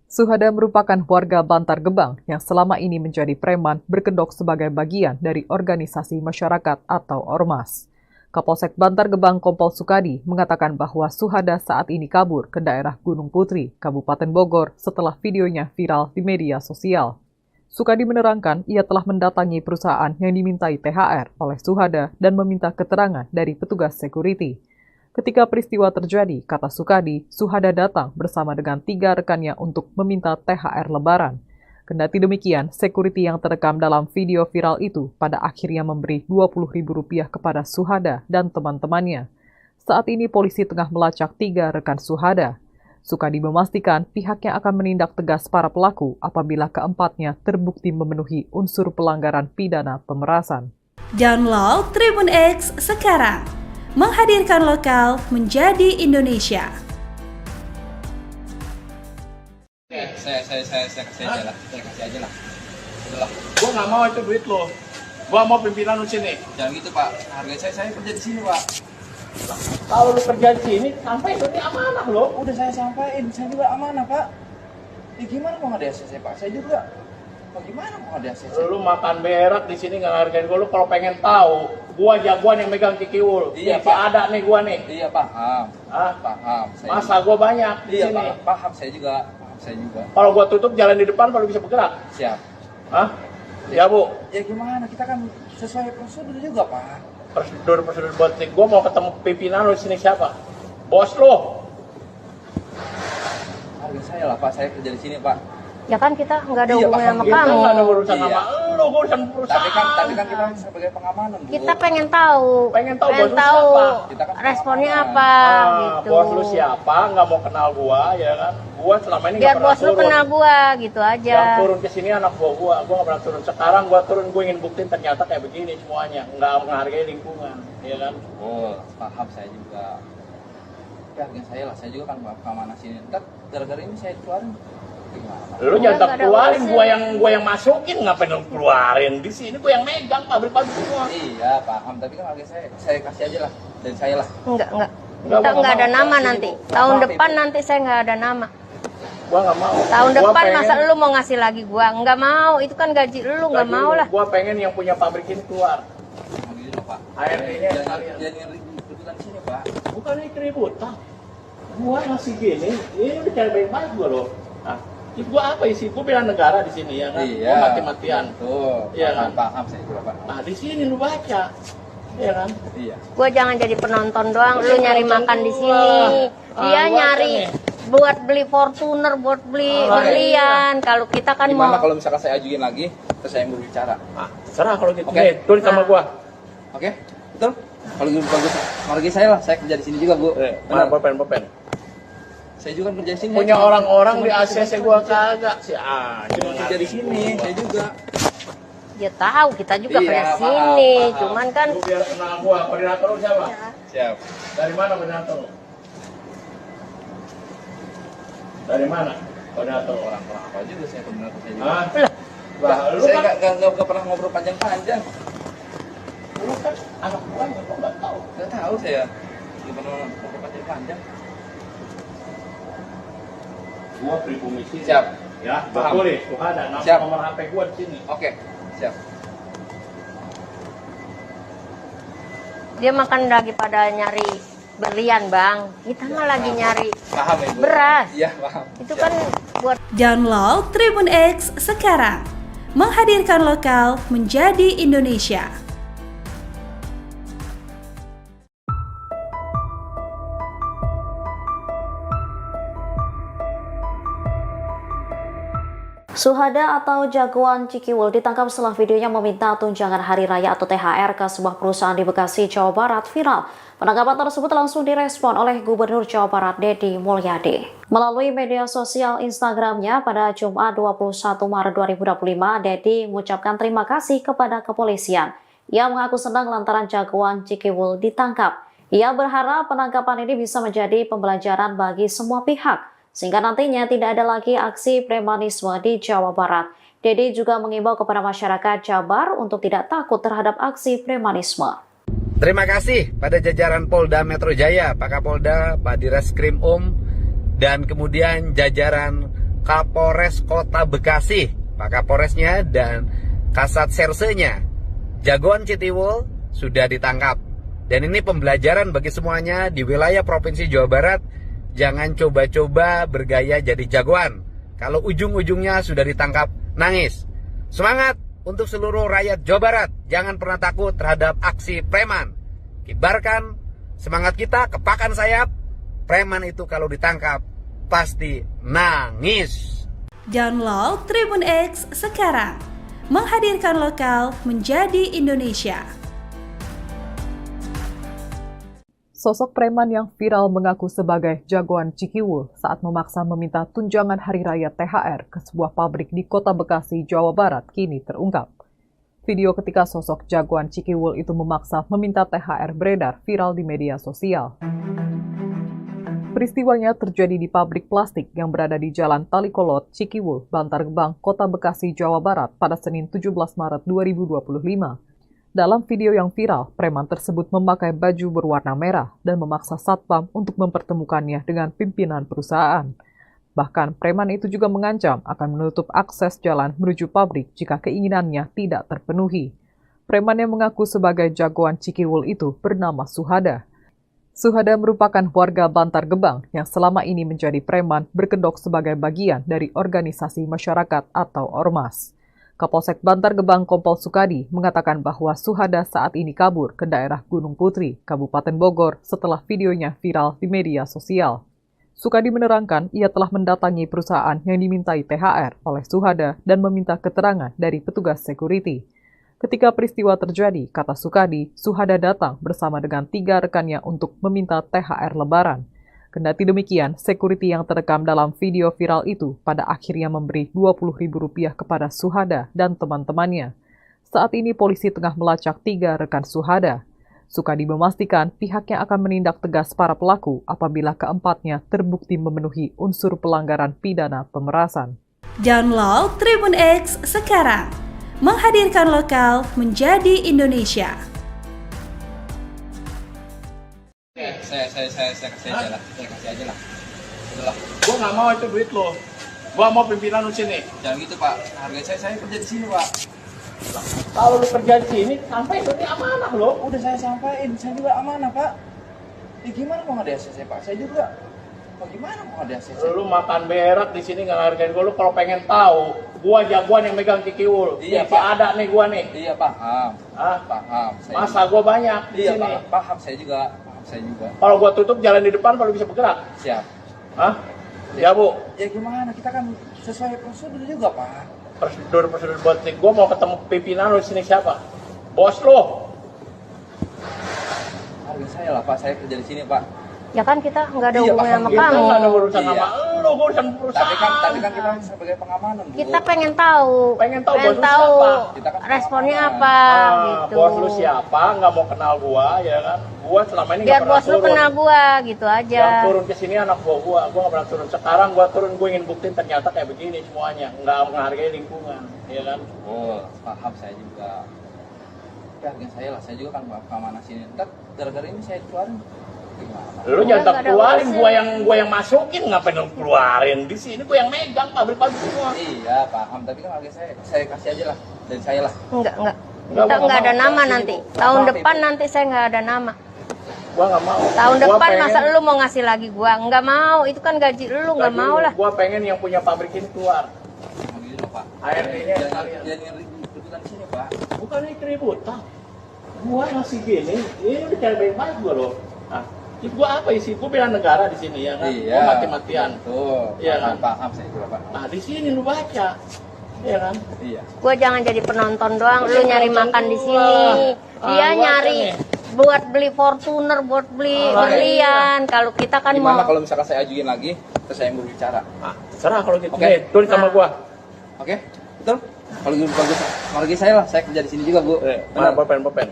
Suhada merupakan warga Bantar Gebang yang selama ini menjadi preman berkedok sebagai bagian dari organisasi masyarakat atau ormas. Kapolsek Bantar Gebang Kompol Sukadi mengatakan bahwa Suhada saat ini kabur ke daerah Gunung Putri, Kabupaten Bogor setelah videonya viral di media sosial. Sukadi menerangkan ia telah mendatangi perusahaan yang dimintai THR oleh Suhada dan meminta keterangan dari petugas security. Ketika peristiwa terjadi, kata Sukadi, Suhada datang bersama dengan 3 rekannya untuk meminta THR Lebaran. Kendati demikian, security yang terekam dalam video viral itu pada akhirnya memberi Rp20.000 kepada Suhada dan teman-temannya. Saat ini polisi tengah melacak 3 rekan Suhada. Sukadi memastikan pihaknya akan menindak tegas para pelaku apabila keempatnya terbukti memenuhi unsur pelanggaran pidana pemerasan. Download Tribun X sekarang. Menghadirkan lokal menjadi Indonesia. Saya kasih aja lah. Saya kasih aja lah. Udahlah. Gua nggak mau itu duit lo. Gua mau pimpinan lu sini. Jangan gitu Pak. Harga saya kerja di sini Pak. Kalau lu kerja di sini, sampai ini amanah lo. Udah saya sampaikan, saya juga amanah Pak. Ya gimana mau nggak ada ACC Pak? Saya juga. Bagaimana mau nggak ada ACC? Lu makan berak di sini nggak ngargain gua. Lu kalau pengen tahu, gua jagoan yang megang Cikiwul. Iya, Si Pak. ada nih gua nih. Iya paham. Hah? Paham. Saya Masa juga. gua banyak di Iya sini. paham. Saya juga. Kalau gua tutup jalan di depan, baru bisa bergerak. Siap. Hah? Ya bu. Ya gimana? Kita kan sesuai prosedur juga Pak. Prosedur buat nih. Gua mau ketemu pimpinan lu di sini siapa? Bos lu. Harga saya lah Pak. Saya kerja di sini Pak. Ya kan kita nggak ada Iya, hubungan paham. sama Kita kamu. Nggak ada urusan Iya. sama lu, gua urusan perusahaan. Tapi kan kita sebagai pengamanan Bu. Kita pengen tahu. Pengen tahu bos lu siapa? Kita kan responnya pengamanan. apa gitu. Bos lu siapa? Nggak mau kenal gua, ya kan? Gua selama ini Biar nggak pernah bos lu turun. kenal gua gitu aja. Yang turun ke sini anak gua nggak pernah turun. Sekarang gua turun, gua ingin buktiin ternyata kayak begini semuanya, nggak menghargai lingkungan, ya kan? Oh, paham saya juga. Tapi harga saya lah, saya juga kan pengamanan sini. Ntar gara-gara ini saya keluarin. Gimana? Lu Enggak, jangan nggak ada keluarin, urusan. gua yang masukin, ngapain lu keluarin? Di sini gua yang megang pabrik-pabrik semua. Iya, paham. Tapi kan harga saya kasih aja lah. Dan saya lah. Enggak. Enggak, Kita gua nggak ada mau. nama Sini, nanti. Bu. Tahun Maaf, depan Ibu. nanti saya nggak ada nama. Gua nggak mau. Tahun Gua depan pengen- masa lu mau ngasih lagi gua? Nggak mau. Itu kan gaji lu, nggak gaji mau lu. lah. Gua pengen yang punya pabrik ini keluar. Nah, gitu loh, Pak. ART-nya Jangan sekalian. ribut-ributan di sini, Pak. Bukan ini keributan. Gua masih gini, ini udah cara baik-baik gua loh. Nah, itu gua apa isi? Gua bela negara di sini ya kan. Iya. Gua mati-matian. Tuh. Iya kan? Paham saya juga, Pak. Nah, di sini lu baca. Iya kan? Iya. Gua jangan jadi penonton doang. Lu Iya, nyari penonton makan di gua. sini. Dia Gua nyari kan nih. buat beli Fortuner, buat beli berlian. Kalau kita kan Gimana mau. kalau misalkan saya ajuin lagi, terus saya yang berbicara? Ah, serah kalau gitu. Oke. Nih, tulis sama Nah. gua. Oke? Betul? Kalau gitu bagus. Harga saya lah, saya kerja di sini juga, Bu. Mana Benar. pulpen. Saya juga kerja di sini. Punya Saya orang-orang cuma di kerja ACC gua kagak. Si Cuma kerja di sini, saya juga. Dia tahu kita juga Iya, kerja paham, sini. paham. Cuman kan Lu biar kenal gua, koordinator lu siapa? Siap. Dari mana koordinator lu? Dari mana koordinator lu? Orang-orang apa juga saya benar saya juga. Hah? Bah, Lu saya kan- nggak pernah ngobrol panjang-panjang. Lu kan anak gua ya, gua nggak tahu. Nggak tahu saya. Nggak pernah ngobrol panjang-panjang. Gua pribumi sini. Siap. Ya, Paham. gua tulis. Gua ada nama Siap. nomor HP gua di sini. Oke, siap. Dia makan lagi pada nyari berlian bang. Kita mah lagi nyari Paham Ibu? beras. Iya paham. Itu kan buat Download Tribun X sekarang. Menghadirkan lokal menjadi Indonesia. Suhada atau jagoan Cikiwul ditangkap setelah videonya meminta tunjangan hari raya atau THR ke sebuah perusahaan di Bekasi, Jawa Barat viral. Penangkapan tersebut langsung direspon oleh Gubernur Jawa Barat Deddy Mulyadi. Melalui media sosial Instagramnya pada Jumat 21 Maret 2025, Deddy mengucapkan terima kasih kepada kepolisian. Ia mengaku senang lantaran jagoan Cikiwul ditangkap. Ia berharap penangkapan ini bisa menjadi pembelajaran bagi semua pihak, sehingga nantinya tidak ada lagi aksi premanisme di Jawa Barat. Deddy juga mengimbau kepada masyarakat Jabar untuk tidak takut terhadap aksi premanisme. Terima kasih pada jajaran Polda Metro Jaya, Pak Kapolda, Pak Direskrim dan kemudian jajaran Kapolres Kota Bekasi, Pak Kapolresnya dan Kasat Sersenya. Jagoan Cikiwul sudah ditangkap. Dan ini pembelajaran bagi semuanya di wilayah Provinsi Jawa Barat. Jangan coba-coba bergaya jadi jagoan. Kalau ujung-ujungnya sudah ditangkap, nangis. Semangat untuk seluruh rakyat Jawa Barat. Jangan pernah takut terhadap aksi preman. Kibarkan semangat kita, kepakan sayap. Preman itu kalau ditangkap, pasti nangis. Download Tribun X sekarang. Menghadirkan lokal menjadi Indonesia. Sosok preman yang viral mengaku sebagai jagoan Cikiwul saat memaksa meminta tunjangan hari raya THR ke sebuah pabrik di Kota Bekasi, Jawa Barat kini terungkap. Video ketika sosok jagoan Cikiwul itu memaksa meminta THR beredar viral di media sosial. Peristiwanya terjadi di pabrik plastik yang berada di Jalan Talikolot, Cikiwul, Bantar Gebang, Kota Bekasi, Jawa Barat pada Senin 17 Maret 2025. Dalam video yang viral, preman tersebut memakai baju berwarna merah dan memaksa satpam untuk mempertemukannya dengan pimpinan perusahaan. Bahkan, preman itu juga mengancam akan menutup akses jalan menuju pabrik jika keinginannya tidak terpenuhi. Preman yang mengaku sebagai jagoan Cikiwul itu bernama Suhada. Suhada merupakan warga Bantar Gebang yang selama ini menjadi preman berkedok sebagai bagian dari organisasi masyarakat atau ormas. Kapolsek Bantar Gebang Kompol Sukadi mengatakan bahwa Suhada saat ini kabur ke daerah Gunung Putri, Kabupaten Bogor setelah videonya viral di media sosial. Sukadi menerangkan ia telah mendatangi perusahaan yang dimintai THR oleh Suhada dan meminta keterangan dari petugas security. Ketika peristiwa terjadi, kata Sukadi, Suhada datang bersama dengan 3 rekannya untuk meminta THR Lebaran. Kendati demikian, security yang terekam dalam video viral itu pada akhirnya memberi Rp20.000 kepada Suhada dan teman-temannya. Saat ini polisi tengah melacak 3 rekan Suhada. Sukadi memastikan pihaknya akan menindak tegas para pelaku apabila keempatnya terbukti memenuhi unsur pelanggaran pidana pemerasan. Download Tribun X sekarang. Menghadirkan lokal menjadi Indonesia. Saya kasih aja lah. Saya kasih aja lah. Itulah. Gua nggak mau itu duit lo. Gua mau pimpinan lu sini. Jangan gitu Pak. Harga saya kerja di sini Pak. Kalau lu kerja di sini, sampai ini amanah lo. Udah saya sampaikan, saya juga amanah Pak. Ya gimana mau ada ACC Pak? Saya juga. Bagaimana mau ada ACC? Lu makan berak di sini nggak hargain gua. Lu kalau pengen tahu, gua jagoan yang megang Cikiwul. Iya, Pak. Ada nih gua nih. Iya paham. Hah? Paham. Masa gua banyak di iya, sini. Paham. Saya juga. Kalau gua tutup jalan di depan baru bisa bergerak. Siap. Hah? Ya Bu. Ya gimana? Kita kan sesuai prosedur juga Pak. Prosedur buat nih. Gua mau ketemu pimpinan lu sini siapa? Bos lu. Harga saya lah Pak. Saya kerja di sini Pak. ya kan kita nggak ada Iya, hubungan paham. sama Kita kamu. nggak ada urusan Iya. sama lu, gua urusan perusahaan. Tapi kan kita sebagai pengamanan Bu. Kita pengen tahu. Pengen tahu bos lu siapa? Kita kan responnya pengamanan. apa gitu. Bos lu siapa? Nggak mau kenal gua, ya kan? Gua selama ini Biar nggak pernah bos lu turun. kenal gua gitu aja. Yang turun ke sini anak gua nggak pernah turun. Sekarang gua turun, gua ingin buktiin ternyata kayak begini semuanya, nggak menghargai lingkungan, ya kan? Oh, paham saya juga. Tapi harga saya lah, saya juga kan keamanan sini. Ntar gara-gara ini saya keluarin. Gimana? Lu Udah, jangan nggak ada keluarin, urusan. gua yang masukin, ngapain lu keluarin? Di sini gua yang megang pabrik semua. Iya, paham. Tapi kan harga saya kasih aja lah dari saya lah. Enggak. Kita nggak ada nama nanti. Tahun depan nanti saya nggak ada nama. Gua nggak mau. Tahun Gua depan pengen- masa lu mau ngasih lagi gua? Nggak mau. Itu kan gaji lu, nggak gaji mau lu. lah. Gua pengen yang punya pabrik ini keluar. Gitu loh, Pak. ART-nya sekalian. Jangan ributan di sini, Pak. Bukan ini keributan. Gua masih gini, ini udah cara baik-baik gua loh. Nah, itu gua apa isi? Gua bela negara di sini ya kan? Iya. Gua mati-matian. Tuh. Iya kan? Paham saya juga, Pak. Nah, di sini lu baca. Iya kan? Iya. Gua jangan jadi penonton doang. Lu nyari makan di sini. Ah, Dia gua nyari nih. buat beli Fortuner, buat beli berlian. Kalau kita kan Gimana mau. kalau misalkan saya ajuin lagi, terus saya mau bicara? Ah, terserah kalau gitu. Oke. Nih, tulis sama gua. Oke? Betul? Kalau gitu bagus. Margi saya lah, saya kerja di sini juga, Bu. Mana Benar. pulpen.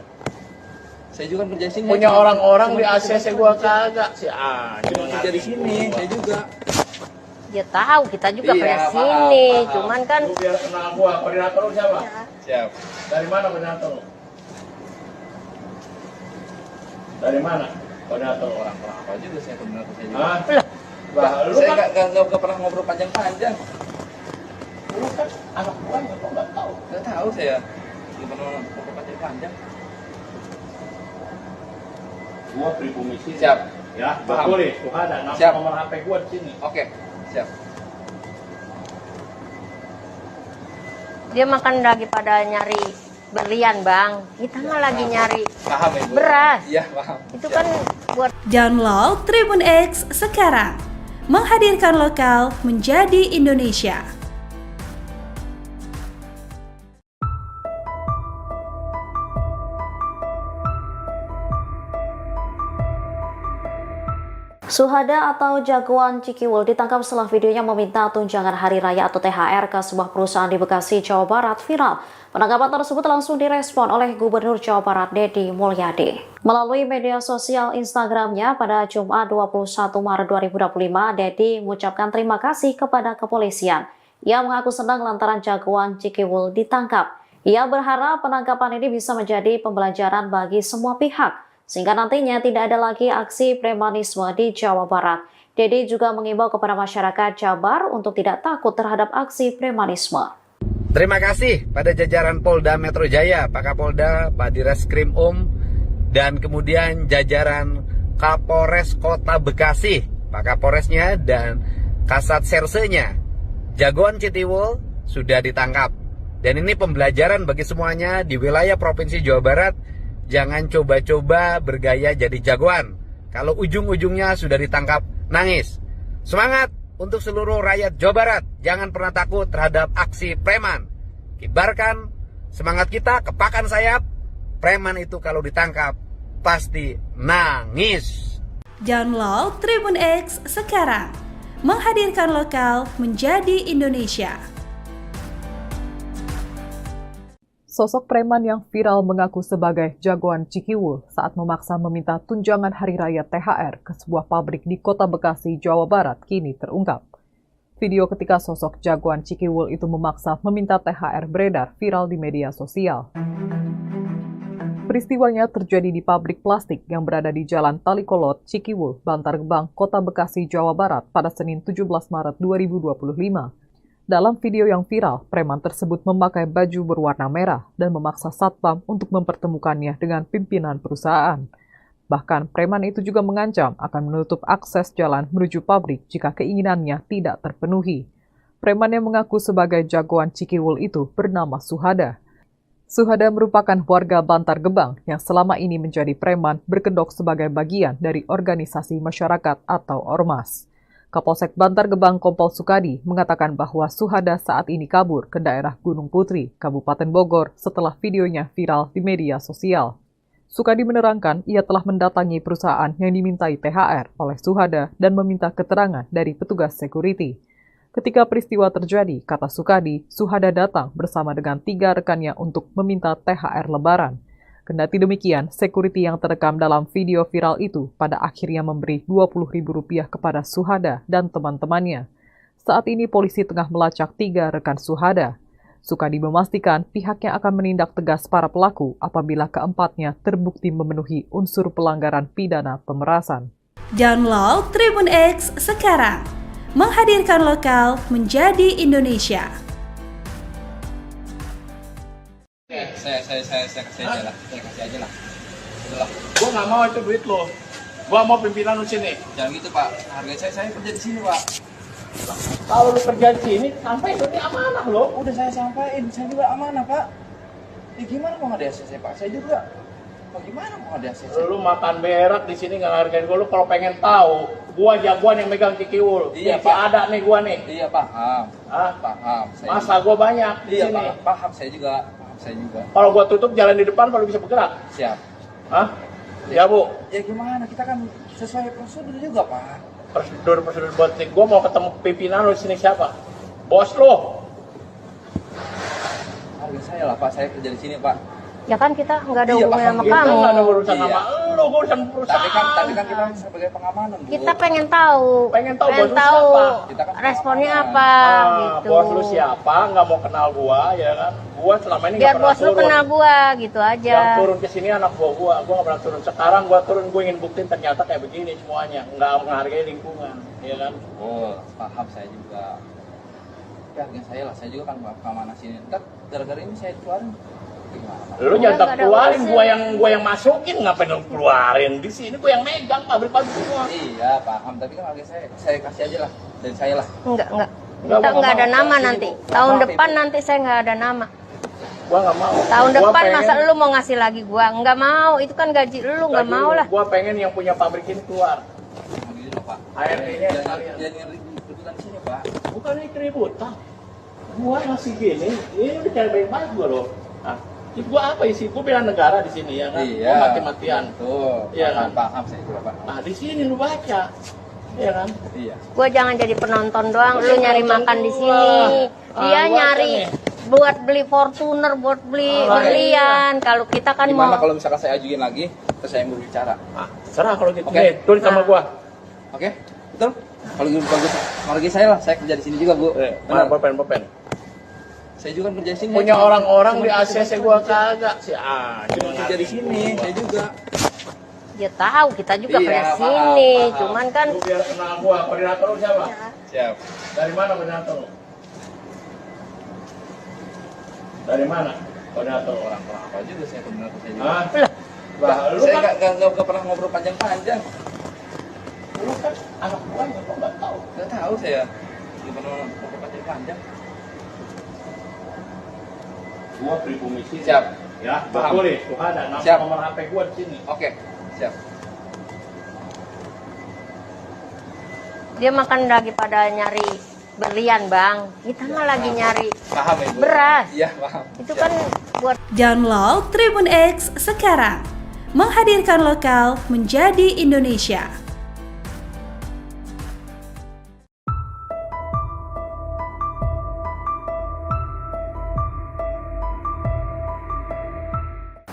Saya juga kerja di sini. Punya Cuma- orang-orang cuma di ACC gua kagak sih. Cuma kerja di sini, saya juga. Dia tahu kita juga Iya, kerja paham, sini. paham. Cuman kan Lu biar kenal gua, koordinator lu siapa? Siap. Dari mana koordinator lu? Dari mana? Koordinator orang. Apa juga saya koordinator saya juga. Hah? lah, Bah, lu Saya kan, nggak pernah ngobrol panjang-panjang. lu kan anak gua kok nggak tahu. Nggak tahu saya. Nggak pernah ngobrol panjang-panjang. Gua pribumi sini. Siap. Ya, Paham. boleh. Tuh ada Siap. nomor HP gua di sini. Oke, siap. dia makan lagi pada nyari berlian, Bang. Kita mah lagi nyari Paham ya, Bu? beras. Iya, paham. Itu Siap. kan buat Download Tribun X sekarang. Menghadirkan lokal menjadi Indonesia. Suhada atau jagoan Cikiwul ditangkap setelah videonya meminta tunjangan hari raya atau THR ke sebuah perusahaan di Bekasi, Jawa Barat viral. Penangkapan tersebut langsung direspon oleh Gubernur Jawa Barat Deddy Mulyadi. Melalui media sosial Instagramnya pada Jumat 21 Maret 2025, Deddy mengucapkan terima kasih kepada kepolisian. Ia mengaku senang lantaran jagoan Cikiwul ditangkap. Ia berharap penangkapan ini bisa menjadi pembelajaran bagi semua pihak, sehingga nantinya tidak ada lagi aksi premanisme di Jawa Barat. Deddy juga mengimbau kepada masyarakat Jabar untuk tidak takut terhadap aksi premanisme. Terima kasih pada jajaran Polda Metro Jaya, Pak Kapolda, Pak Direskrim dan kemudian jajaran Kapolres Kota Bekasi, Pak Kapolresnya dan Kasat Sersenya. Jagoan Cikiwul sudah ditangkap. Dan ini pembelajaran bagi semuanya di wilayah Provinsi Jawa Barat. Jangan coba-coba bergaya jadi jagoan. Kalau ujung-ujungnya sudah ditangkap, nangis. Semangat untuk seluruh rakyat Jawa Barat. Jangan pernah takut terhadap aksi preman. Kibarkan semangat kita, kepakan sayap. Preman itu kalau ditangkap, pasti nangis. Download Tribun X sekarang. Menghadirkan lokal menjadi Indonesia. Sosok preman yang viral mengaku sebagai jagoan Cikiwul saat memaksa meminta tunjangan hari raya THR ke sebuah pabrik di Kota Bekasi, Jawa Barat kini terungkap. Video ketika sosok jagoan Cikiwul itu memaksa meminta THR beredar viral di media sosial. Peristiwanya terjadi di pabrik plastik yang berada di Jalan Talikolot, Cikiwul, Bantar Gebang, Kota Bekasi, Jawa Barat pada Senin 17 Maret 2025. Dalam video yang viral, preman tersebut memakai baju berwarna merah dan memaksa satpam untuk mempertemukannya dengan pimpinan perusahaan. Bahkan, preman itu juga mengancam akan menutup akses jalan menuju pabrik jika keinginannya tidak terpenuhi. Preman yang mengaku sebagai jagoan Cikiwul itu bernama Suhada. Suhada merupakan warga Bantar Gebang yang selama ini menjadi preman berkedok sebagai bagian dari organisasi masyarakat atau ormas. Kapolsek Bantar Gebang Kompol Sukadi mengatakan bahwa Suhada saat ini kabur ke daerah Gunung Putri, Kabupaten Bogor setelah videonya viral di media sosial. Sukadi menerangkan ia telah mendatangi perusahaan yang dimintai THR oleh Suhada dan meminta keterangan dari petugas security. Ketika peristiwa terjadi, kata Sukadi, Suhada datang bersama dengan 3 rekannya untuk meminta THR Lebaran. Kendati demikian, security yang terekam dalam video viral itu pada akhirnya memberi Rp20.000 kepada Suhada dan teman-temannya. Saat ini polisi tengah melacak 3 rekan Suhada. Sukadi memastikan pihaknya akan menindak tegas para pelaku apabila keempatnya terbukti memenuhi unsur pelanggaran pidana pemerasan. Download Tribun X sekarang. Menghadirkan lokal menjadi Indonesia. Saya saya kasih aja lah. Saya kasih aja lah. Udahlah. Gua nggak mau itu duit lo. Gua mau pimpinan lu sini. Jangan gitu Pak. Harga saya kerja di sini Pak. Kalau lu kerja di sini, sampai itu amanah lo. Udah saya sampaikan, saya juga amanah Pak. Ya gimana mau nggak ada ACC Pak? Saya juga. Mau gimana mau nggak ada ACC? Lu makan berak di sini nggak hargain gua. Lu kalau pengen tahu, gua jagoan yang megang Cikiwul. Iya, Pak. Ada nih gua nih. Iya paham. Hah? Paham. Saya Masa juga. gua banyak di Iya sini. paham saya juga. Paham saya juga. Kalau gua tutup jalan di depan, kalau bisa bergerak. Siap. Hah? Ya bu, Ya gimana? Kita kan sesuai prosedur juga Pak. prosedur buat nih. Gua mau ketemu pimpinan lu di sini siapa? Bos lu. Harga saya lah Pak. Saya kerja di sini Pak. Ya kan kita nggak ada Iya, hubungan sama paham. Kita kamu. nggak ada urusan Iya. sama lu, gua urusan perusahaan. Tapi kan kita sebagai pengamanan Bu. Kita pengen tahu. Pengen tahu bos lu siapa? Kita kan responnya pengamanan. apa gitu. Bos lu siapa? Nggak mau kenal gua, ya kan? Gua selama ini Biar nggak pernah bos lu turun. kenal gua gitu aja. Yang turun ke sini anak gua nggak pernah turun. Sekarang gua turun, gua ingin buktiin ternyata kayak begini semuanya, nggak menghargai lingkungan, ya kan? Oh, paham saya juga. Tapi harga saya lah, saya juga kan keamanan sini. Ntar gara-gara ini saya keluarin. Gimana Pak? Lu jangan nggak ada keluarin, urusan. gua yang masukin, ngapain lu keluarin? Di sini gua yang megang pabrik-pabrik semua. Iya, paham. Tapi kan harga saya kasih aja lah. Dari saya lah. Enggak. Nggak, Kita gua nggak ada mau. nama Sini, nanti. Bu. Tahun Maaf, depan Ibu. nanti saya nggak ada nama. Gua nggak mau. Tahun Gua depan pengen- masa lu mau ngasih lagi gua? Nggak mau. Itu kan gaji lu nggak gaji mau lu. lah. Gua pengen yang punya pabrik ini keluar. Nah, gitu loh, Pak. ART-nya Jangan sekalian. jangan ribut-ributan di sini, Pak. Bukan ini keributan. Gua masih gini, ini udah cara baik-baik gua loh. Nah, itu gua apa isi? Gua bela negara di sini ya kan. Iya. Gua mati-matian. Tuh. Iya kan? Paham saya juga, Pak. Nah, di sini lu baca. Iya kan? Iya. Gua jangan jadi penonton doang. Lu Iya, nyari penonton makan di gua. sini. Dia Ah, gua nyari kan nih. buat beli Fortuner, buat beli Ah, berlian. Kalau kita kan Gimana mau kalau misalkan saya ajuin lagi, terus saya yang berbicara? Ah, serah kalau gitu. Oke. Nih, tulis sama gua. Oke? Betul? Kalau gitu bagus. Harga saya lah, saya kerja di sini juga, Bu. Mana Benar. pulpen? Saya juga kerja di sini. Punya Cuma- orang-orang cuma di kerja ACC gua kagak sih. Cuma kerja di sini, saya juga. dia tahu kita juga Iya, kerja paham, sini. paham. Cuman kan Lu biar kenal gua, koordinator lu siapa? Siap. Dari mana koordinator lu? Dari mana koordinator lu? Orang-orang apa juga saya benar saya juga. Hah? Bah, Lu saya kan- nggak pernah ngobrol panjang-panjang. Lu kan anak gua nggak tahu. Nggak tahu saya. Nggak pernah ngobrol panjang-panjang. Gua beri komisi. Siap. Ya, gua Paham. tulis. Gua ada Siap. nomor HP gua di sini. Oke, siap. dia makan daripada nyari berlian, Bang. Kita mah lagi nyari Paham ya, Bu? beras. Iya, paham. Itu Siap. kan buat Download Tribun X sekarang. Menghadirkan lokal menjadi Indonesia.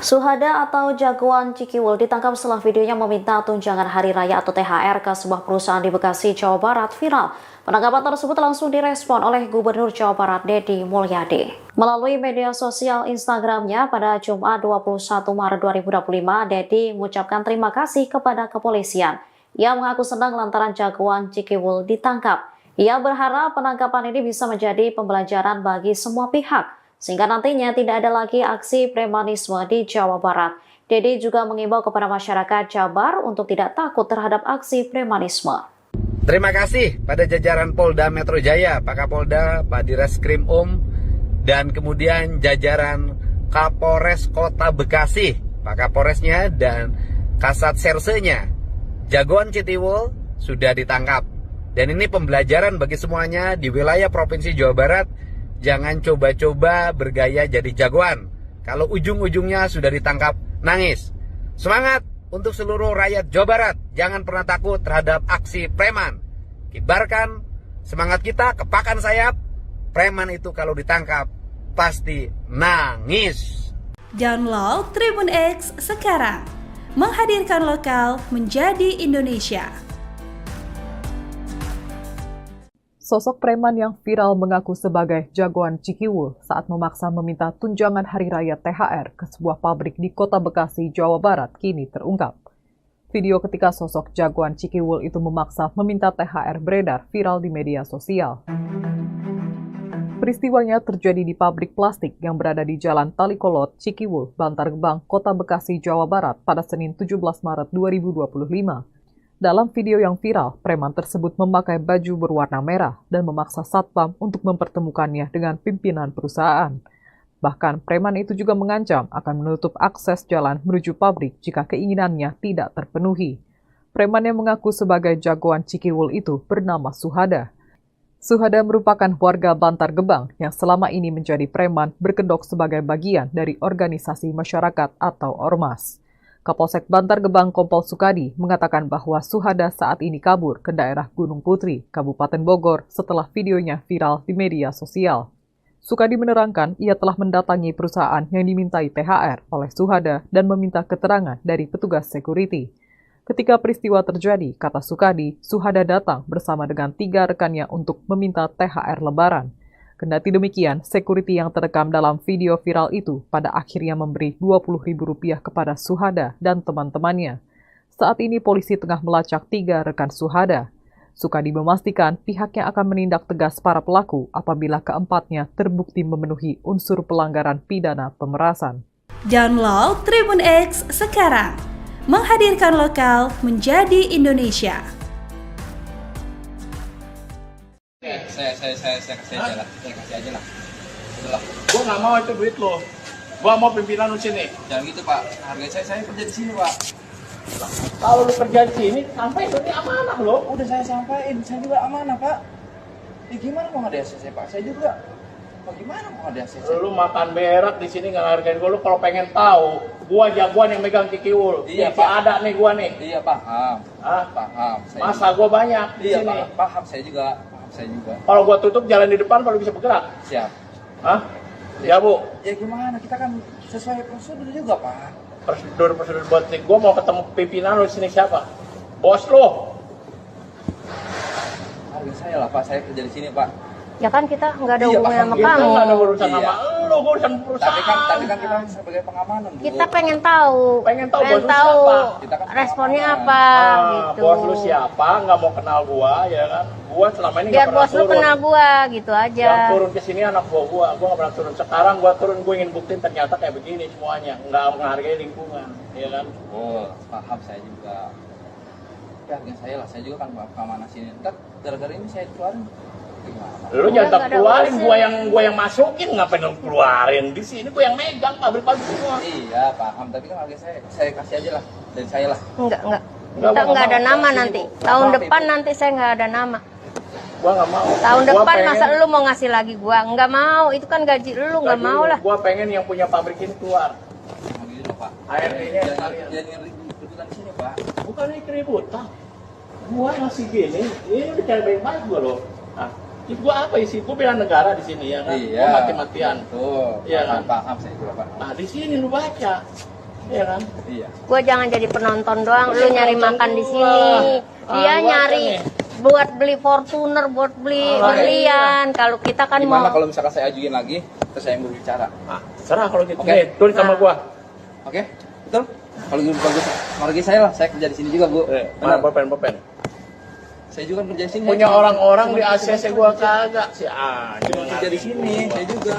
Suhada atau jagoan Cikiwul ditangkap setelah videonya meminta tunjangan hari raya atau THR ke sebuah perusahaan di Bekasi, Jawa Barat viral. Penangkapan tersebut langsung direspon oleh Gubernur Jawa Barat Deddy Mulyadi. Melalui media sosial Instagramnya pada Jumat 21 Maret 2025, Deddy mengucapkan terima kasih kepada kepolisian. Ia mengaku senang lantaran jagoan Cikiwul ditangkap. Ia berharap penangkapan ini bisa menjadi pembelajaran bagi semua pihak, sehingga nantinya tidak ada lagi aksi premanisme di Jawa Barat. Deddy juga mengimbau kepada masyarakat Jabar untuk tidak takut terhadap aksi premanisme. Terima kasih pada jajaran Polda Metro Jaya, Pak Kapolda, Pak Direskrim dan kemudian jajaran Kapolres Kota Bekasi, Pak Kapolresnya dan Kasat Sersenya. Jagoan Cikiwul sudah ditangkap. Dan ini pembelajaran bagi semuanya di wilayah Provinsi Jawa Barat. Jangan coba-coba bergaya jadi jagoan. Kalau ujung-ujungnya sudah ditangkap, nangis. Semangat untuk seluruh rakyat Jawa Barat. Jangan pernah takut terhadap aksi preman. Kibarkan semangat kita, kepakan sayap. Preman itu kalau ditangkap, pasti nangis. Download Tribun X sekarang. Menghadirkan lokal menjadi Indonesia. Sosok preman yang viral mengaku sebagai jagoan Cikiwul saat memaksa meminta tunjangan hari raya THR ke sebuah pabrik di Kota Bekasi, Jawa Barat kini terungkap. Video ketika sosok jagoan Cikiwul itu memaksa meminta THR beredar viral di media sosial. Peristiwanya terjadi di pabrik plastik yang berada di Jalan Talikolot, Cikiwul, Bantar Gebang, Kota Bekasi, Jawa Barat pada Senin 17 Maret 2025. Dalam video yang viral, preman tersebut memakai baju berwarna merah dan memaksa satpam untuk mempertemukannya dengan pimpinan perusahaan. Bahkan preman itu juga mengancam akan menutup akses jalan menuju pabrik jika keinginannya tidak terpenuhi. Preman yang mengaku sebagai jagoan Cikiwul itu bernama Suhada. Suhada merupakan warga Bantar Gebang yang selama ini menjadi preman berkedok sebagai bagian dari organisasi masyarakat atau ormas. Kapolsek Bantar Gebang Kompol Sukadi mengatakan bahwa Suhada saat ini kabur ke daerah Gunung Putri, Kabupaten Bogor setelah videonya viral di media sosial. Sukadi menerangkan ia telah mendatangi perusahaan yang dimintai THR oleh Suhada dan meminta keterangan dari petugas security. Ketika peristiwa terjadi, kata Sukadi, Suhada datang bersama dengan 3 rekannya untuk meminta THR Lebaran. Kendati demikian, security yang terekam dalam video viral itu pada akhirnya memberi Rp20.000 kepada Suhada dan teman-temannya. Saat ini polisi tengah melacak 3 rekan Suhada. Sukadi memastikan pihaknya akan menindak tegas para pelaku apabila keempatnya terbukti memenuhi unsur pelanggaran pidana pemerasan. Download Tribun X sekarang. Menghadirkan lokal menjadi Indonesia. Saya kasih aja lah. Saya kasih aja lah. Itulah. Gua nggak mau itu duit lo. Gua mau pimpinan lu sini. Jangan gitu Pak. Harga saya kerja di sini Pak. Kalau lu kerja di sini, sampai itu amanah lo. Udah saya sampaikan, saya juga amanah Pak. Ya gimana mau ada ACC Pak? Saya juga. Bagaimana mau ada ACC? Lu makan berak di sini nggak hargain gua. Lu kalau pengen tahu, gua jagoan yang megang Cikiwul. Iya, si Pak. ada nih gua nih. Iya paham. Hah? Paham. Masa gua banyak di Iya sini. paham. Saya juga. Kalau gua tutup jalan di depan, baru bisa bergerak. Siap. Hah? Ya bu. Ya gimana? Kita kan sesuai prosedur juga Pak. Prosedur buat nih. Gua mau ketemu pimpinan lu di sini siapa? Bos lu. Harga saya lah Pak. Saya kerja di sini Pak. Ya kan kita nggak ada Iya, hubungan paham. sama Kita kamu. nggak ada urusan Iya. sama lu, gua urusan perusahaan. Tapi kan kita sebagai pengamanan Bu. Kita pengen tahu. Pengen tahu bos lu siapa? Kita kan responnya pengamanan. apa gitu. Bos lu siapa? Nggak mau kenal gua, ya kan? Gua selama ini Biar nggak pernah bos lu turun. kenal gua gitu aja. Yang turun ke sini anak gua nggak pernah turun. Sekarang gua turun, gua ingin buktiin ternyata kayak begini semuanya, nggak menghargai lingkungan, ya kan? Oh, paham saya juga. Tapi harga saya lah, saya juga kan keamanan sini. Ntar gara-gara ini saya keluarin. Gimana? Lu Udah, jangan nggak ada keluarin, urusan. gua yang masukin, ngapain lu keluarin? Di sini gua yang megang pabrik-pabrik semua. Iya, paham. Tapi kan harga saya kasih aja lah. Dan saya lah. Enggak. Nggak Kita mau, nggak ada nggak nama mau. nanti. Nggak Tahun mau, depan Ibu. nanti saya nggak ada nama. Gua nggak mau. Tahun Gua depan pengen- masa lu mau ngasih lagi gua? Nggak mau. Itu kan gaji lu, nggak Gaji mau lu. lah. Gua pengen yang punya pabrik ini keluar. Nah, gitu loh, Pak. ART-nya sekalian. Jangan ribut-ributan di sini, Pak. Bukan ini keributan. Gua masih gini, ini udah cara baik-baik gua loh. Nah, itu gua apa isi? Gua bela negara di sini ya kan? Iya. Gua mati-matian. Tuh. Iya kan? Paham saya juga, Pak. Nah, di sini lu baca. Iya kan? Iya. Gua jangan jadi penonton doang. Lu Penonton nyari makan di gua. sini. Dia Gua nyari kan buat beli Fortuner, buat beli Ah, berlian. Kalau kita kan Gimana mau kalau misalkan saya ajuin lagi, terus saya yang berbicara? Ah, serah kalau gitu. Oke. Nih, tulis sama Nah. gua. Oke? Betul? Kalau gitu bagus. Harga saya lah, saya kerja di sini juga, Bu. Mana Benar. pulpen. Saya juga kerja di sini. Punya Cuma- orang-orang cuma- di ACC cuma- gua kagak sih. Cuma kerja di sini, saya juga.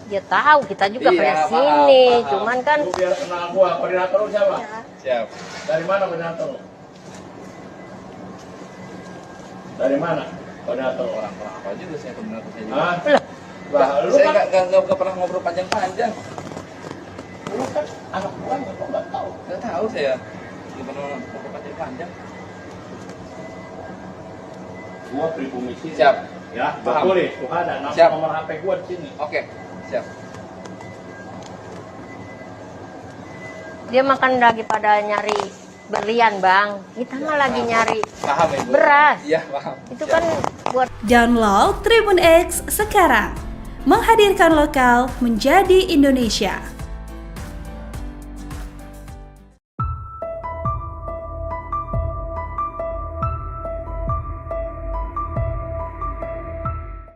dia tahu kita juga Iya, kerja paham, sini. paham. Cuman kan Lu biar kenal gua, koordinator lu siapa? Siap. Dari mana koordinator lu? Dari mana? Koordinator lu? Orang-orang apa juga saya koordinator saya juga. Hah? Lah. Lah, lu Saya kan, nggak pernah ngobrol panjang-panjang. lu kan anak gua kok nggak tahu. Nggak tahu saya. Nggak pernah ngobrol panjang-panjang. Gua pribumi sini. Siap. Ya, Paham. boleh. Tuh ada Siap. nomor HP gua di sini. Oke, siap. dia makan lagi pada nyari berlian, Bang. Kita mah lagi nyari Paham ya, Bu? beras. Iya, paham. Itu kan buat Download Tribun X sekarang. Menghadirkan lokal menjadi Indonesia.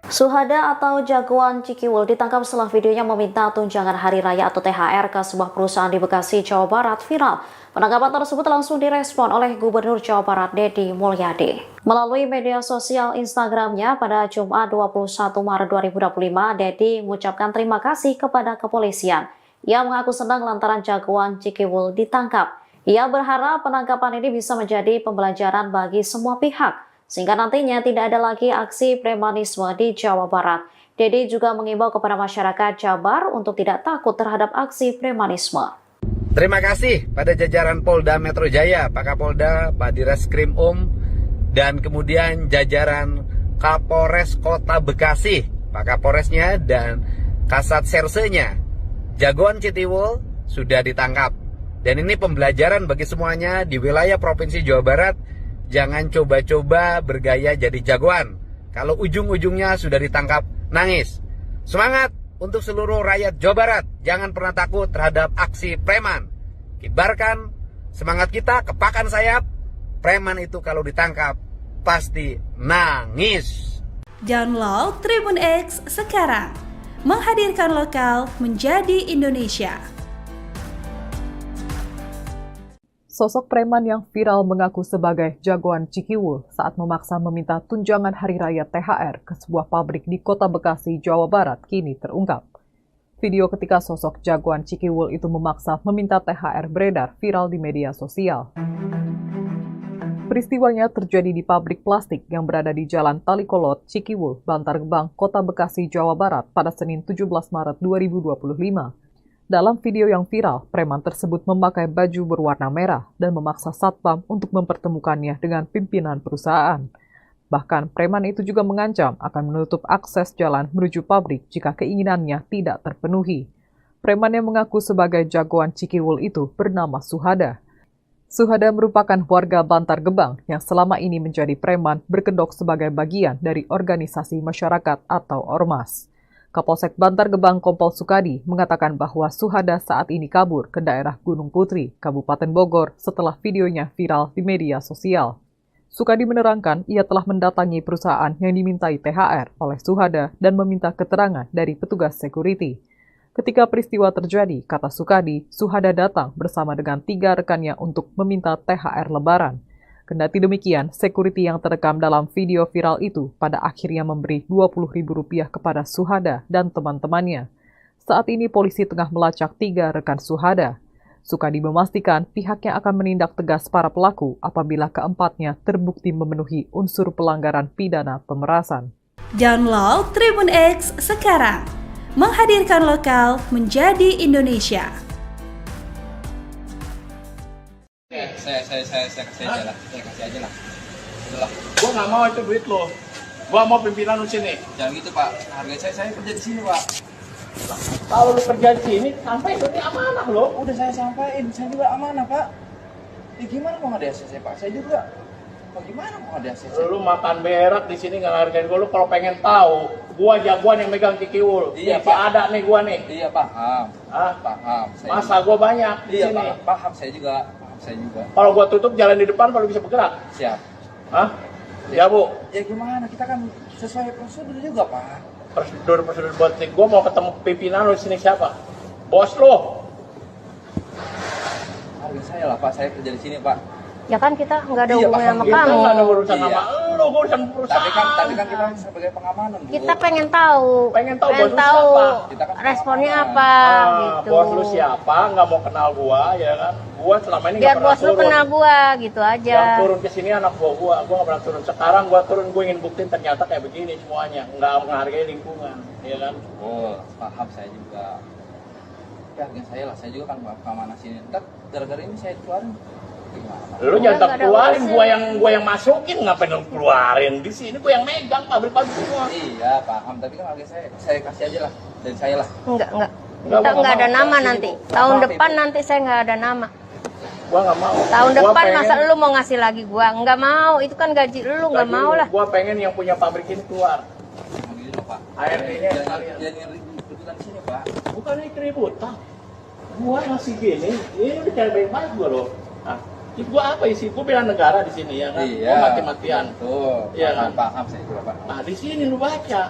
Suhada atau jagoan Cikiwul ditangkap setelah videonya meminta tunjangan hari raya atau THR ke sebuah perusahaan di Bekasi, Jawa Barat viral. Penangkapan tersebut langsung direspon oleh Gubernur Jawa Barat Deddy Mulyadi. Melalui media sosial Instagramnya pada Jumat 21 Maret 2025, Deddy mengucapkan terima kasih kepada kepolisian. Ia mengaku senang lantaran jagoan Cikiwul ditangkap. Ia berharap penangkapan ini bisa menjadi pembelajaran bagi semua pihak, sehingga nantinya tidak ada lagi aksi premanisme di Jawa Barat. Deddy juga mengimbau kepada masyarakat Jabar untuk tidak takut terhadap aksi premanisme. Terima kasih pada jajaran Polda Metro Jaya, Pak Kapolda, Pak Direskrim dan kemudian jajaran Kapolres Kota Bekasi, Pak Kapolresnya dan Kasat Sersenya. Jagoan Cikiwul sudah ditangkap. Dan ini pembelajaran bagi semuanya di wilayah Provinsi Jawa Barat. Jangan coba-coba bergaya jadi jagoan. Kalau ujung-ujungnya sudah ditangkap, nangis. Semangat untuk seluruh rakyat Jawa Barat. Jangan pernah takut terhadap aksi preman. Kibarkan semangat kita, kepakan sayap. Preman itu kalau ditangkap, pasti nangis. Download Tribun X sekarang. Menghadirkan lokal menjadi Indonesia. Sosok preman yang viral mengaku sebagai jagoan Cikiwul saat memaksa meminta tunjangan hari raya THR ke sebuah pabrik di Kota Bekasi, Jawa Barat kini terungkap. Video ketika sosok jagoan Cikiwul itu memaksa meminta THR beredar viral di media sosial. Peristiwanya terjadi di pabrik plastik yang berada di Jalan Talikolot, Cikiwul, Bantar Gebang, Kota Bekasi, Jawa Barat pada Senin 17 Maret 2025. Dalam video yang viral, preman tersebut memakai baju berwarna merah dan memaksa satpam untuk mempertemukannya dengan pimpinan perusahaan. Bahkan, preman itu juga mengancam akan menutup akses jalan menuju pabrik jika keinginannya tidak terpenuhi. Preman yang mengaku sebagai jagoan Cikiwul itu bernama Suhada. Suhada merupakan warga Bantar Gebang yang selama ini menjadi preman berkedok sebagai bagian dari organisasi masyarakat atau ormas. Kapolsek Bantar Gebang Kompol Sukadi mengatakan bahwa Suhada saat ini kabur ke daerah Gunung Putri, Kabupaten Bogor setelah videonya viral di media sosial. Sukadi menerangkan ia telah mendatangi perusahaan yang dimintai THR oleh Suhada dan meminta keterangan dari petugas security. Ketika peristiwa terjadi, kata Sukadi, Suhada datang bersama dengan 3 rekannya untuk meminta THR Lebaran. Kendati demikian, security yang terekam dalam video viral itu pada akhirnya memberi Rp20.000 kepada Suhada dan teman-temannya. Saat ini polisi tengah melacak 3 rekan Suhada. Sukadi memastikan pihaknya akan menindak tegas para pelaku apabila keempatnya terbukti memenuhi unsur pelanggaran pidana pemerasan. Download Tribun X sekarang. Menghadirkan lokal menjadi Indonesia. Saya kasih aja lah. Saya kasih aja lah. Udahlah. Gua nggak mau itu duit lo. Gua mau pimpinan lu sini. Jangan gitu Pak. Harga saya kerja di sini Pak. Kalau lu kerja di sini, sampai itu amanah lo. Udah saya sampaikan, saya juga amanah Pak. Ya gimana mau nggak ada ACC Pak? Saya juga. Mau gimana mau ada ACC? Lu makan berak di sini nggak hargain gua. Lu kalau pengen tahu, gua jagoan yang megang Cikiwul. Iya, Pak. Pak. Ada nih gua nih. Iya paham. Ah, Paham. masa gua banyak di Iya sini. paham. Saya juga. Kalau gua tutup jalan di depan, baru bisa bergerak. Siap. Hah? Ya bu. Ya gimana? Kita kan sesuai prosedur juga Pak. Prosedur buat nih. Gua mau ketemu pimpinan lu di sini siapa? Bos lu. Harga saya lah Pak. Saya kerja di sini Pak. Ya kan kita nggak ada Iya, hubungan sama Pak. Kita kamu. nggak ada urusan Iya. sama lu, gua urusan perusahaan. Tapi kan kita sebagai pengamanan Bu. Kita pengen tahu. Pengen tahu bos lu siapa? Kita kan responnya pengamanan. apa gitu. Bos lu siapa? Nggak mau kenal gua, ya kan? Gua selama ini Biar nggak pernah bos lu turun. kenal gua gitu aja. Yang turun ke sini anak gua nggak pernah turun. Sekarang gua turun, gua ingin buktiin ternyata kayak begini semuanya, nggak menghargai lingkungan, ya kan? Oh, paham saya juga. Harga saya lah, saya juga kan pengamanan sini. Ntar gara-gara ini saya keluarin. Gimana Pak? Lu jangan nggak ada keluarin, urusan. gua yang masukin, ngapain lu keluarin? Di sini gua yang megang pabrik-pabrik semua. Iya, paham. Tapi kan harga saya kasih aja lah dari saya lah. Enggak. Nggak, Kita gua nggak ada mau. nama Sini, nanti. Bu. Tahun Maaf, depan Ibu. nanti saya nggak ada nama. Gua nggak mau. Tahun Gua depan pengen- masa lu mau ngasih lagi gua? Nggak mau. Itu kan gaji lu, nggak mau lah. Gua pengen yang punya pabrik ini keluar. Nah, gitu loh, Pak. ART-nya sekalian. Jangan ribut-ributan di sini, Pak. Bukan ini keributan. Gua masih gini, ini udah cara baik-baik gua loh. Nah, Gua apa isi? Gua bela negara di sini ya kan. Iya. Gua mati-matian. Tuh, Iya kan? paham saya juga Pak. Nah, di sini lu baca.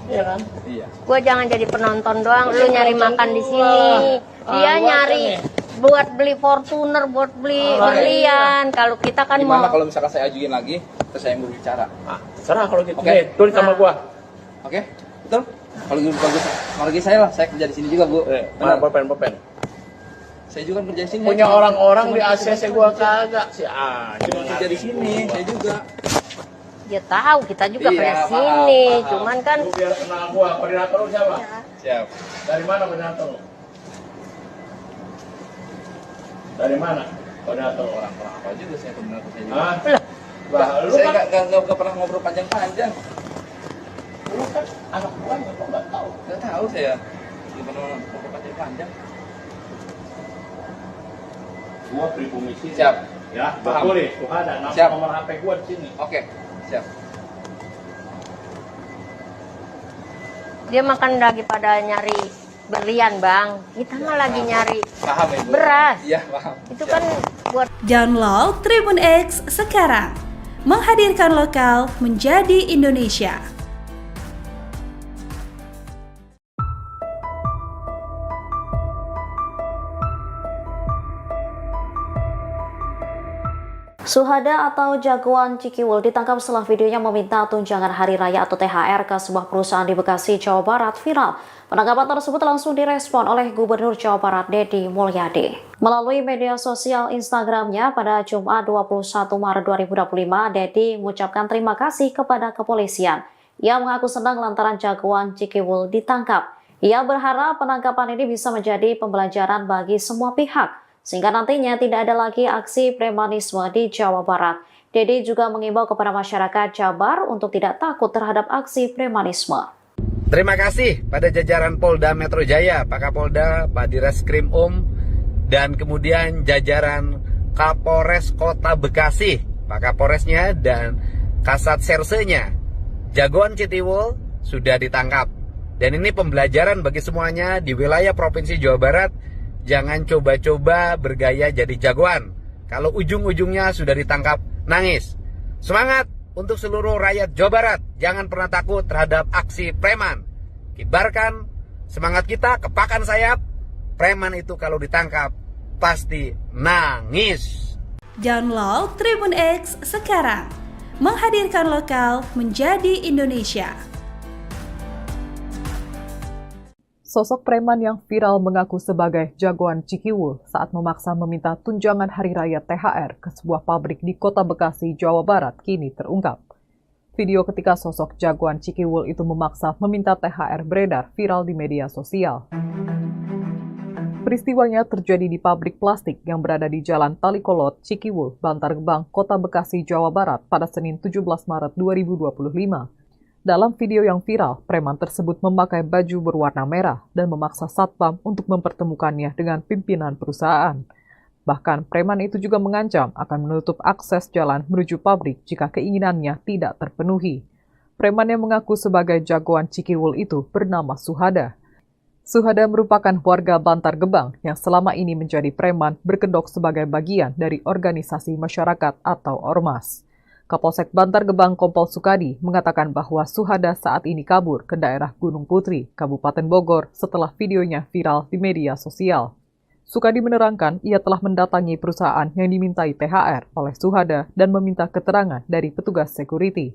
Iya kan? Iya. Gue jangan jadi penonton doang, lu nyari makan di sini. Ah, Dia lu nyari makan nih. buat beli Fortuner, buat beli berlian. Kalau kita kan Gimana mau kalau misalkan saya ajuin lagi, terus saya yang berbicara? Ah, serah kalau gitu. Oke. Nih, tulis sama Nah. gua. Oke? Betul? Kalau gitu bagus. Apalagi saya lah, saya kerja di sini juga, Bu. Mana Benar. pulpen. Saya juga kerja di sini. Punya Cuma- orang-orang di cuma- ACC gua kagak. Si Cuma kerja di sini, saya juga. dia tahu kita juga Iya, kerja paham, sini. paham. Cuman kan Lu biar kenal gua. Koordinator lu siapa? Siap. Dari mana koordinator lu? Dari mana koordinator lu? Orang-orang apa juga saya benar saya juga. Hah? Lah. Bah, lu Saya kan nggak pernah ngobrol panjang-panjang. lu kan anak gua nggak tahu. Nggak tahu saya. Nggak pernah ngobrol panjang-panjang. Gua pribumi sini. Siap. Ya, Paham. boleh. Tuh ada Siap. nomor HP gua di sini. Oke, siap. dia makan daripada nyari berlian, Bang. Kita mah lagi nyari Paham ya, Bu? beras. Iya, paham. Itu kan buat Download Tribun X sekarang. Menghadirkan lokal menjadi Indonesia. Suhada atau jagoan Cikiwul ditangkap setelah videonya meminta tunjangan hari raya atau THR ke sebuah perusahaan di Bekasi, Jawa Barat viral. Penangkapan tersebut langsung direspon oleh Gubernur Jawa Barat Deddy Mulyadi. Melalui media sosial Instagramnya pada Jumat 21 Maret 2025, Deddy mengucapkan terima kasih kepada kepolisian. Ia mengaku senang lantaran jagoan Cikiwul ditangkap. Ia berharap penangkapan ini bisa menjadi pembelajaran bagi semua pihak, sehingga nantinya tidak ada lagi aksi premanisme di Jawa Barat. Deddy juga mengimbau kepada masyarakat Jabar untuk tidak takut terhadap aksi premanisme. Terima kasih pada jajaran Polda Metro Jaya, Pak Kapolda, Pak Direskrim dan kemudian jajaran Kapolres Kota Bekasi, Pak Kapolresnya dan Kasat Sersenya. Jagoan Cikiwul sudah ditangkap. Dan ini pembelajaran bagi semuanya di wilayah Provinsi Jawa Barat. Jangan coba-coba bergaya jadi jagoan. Kalau ujung-ujungnya sudah ditangkap, nangis. Semangat untuk seluruh rakyat Jawa Barat. Jangan pernah takut terhadap aksi preman. Kibarkan semangat kita, kepakan sayap. Preman itu kalau ditangkap, pasti nangis. Download Tribun X sekarang. Menghadirkan lokal menjadi Indonesia. Sosok preman yang viral mengaku sebagai jagoan Cikiwul saat memaksa meminta tunjangan hari raya THR ke sebuah pabrik di Kota Bekasi, Jawa Barat kini terungkap. Video ketika sosok jagoan Cikiwul itu memaksa meminta THR beredar viral di media sosial. Peristiwanya terjadi di pabrik plastik yang berada di Jalan Talikolot, Cikiwul, Bantar Gebang, Kota Bekasi, Jawa Barat pada Senin 17 Maret 2025. Dalam video yang viral, preman tersebut memakai baju berwarna merah dan memaksa satpam untuk mempertemukannya dengan pimpinan perusahaan. Bahkan, preman itu juga mengancam akan menutup akses jalan menuju pabrik jika keinginannya tidak terpenuhi. Preman yang mengaku sebagai jagoan Cikiwul itu bernama Suhada. Suhada merupakan warga Bantar Gebang yang selama ini menjadi preman berkedok sebagai bagian dari organisasi masyarakat atau ormas. Kapolsek Bantar Gebang Kompol Sukadi mengatakan bahwa Suhada saat ini kabur ke daerah Gunung Putri, Kabupaten Bogor setelah videonya viral di media sosial. Sukadi menerangkan ia telah mendatangi perusahaan yang dimintai THR oleh Suhada dan meminta keterangan dari petugas security.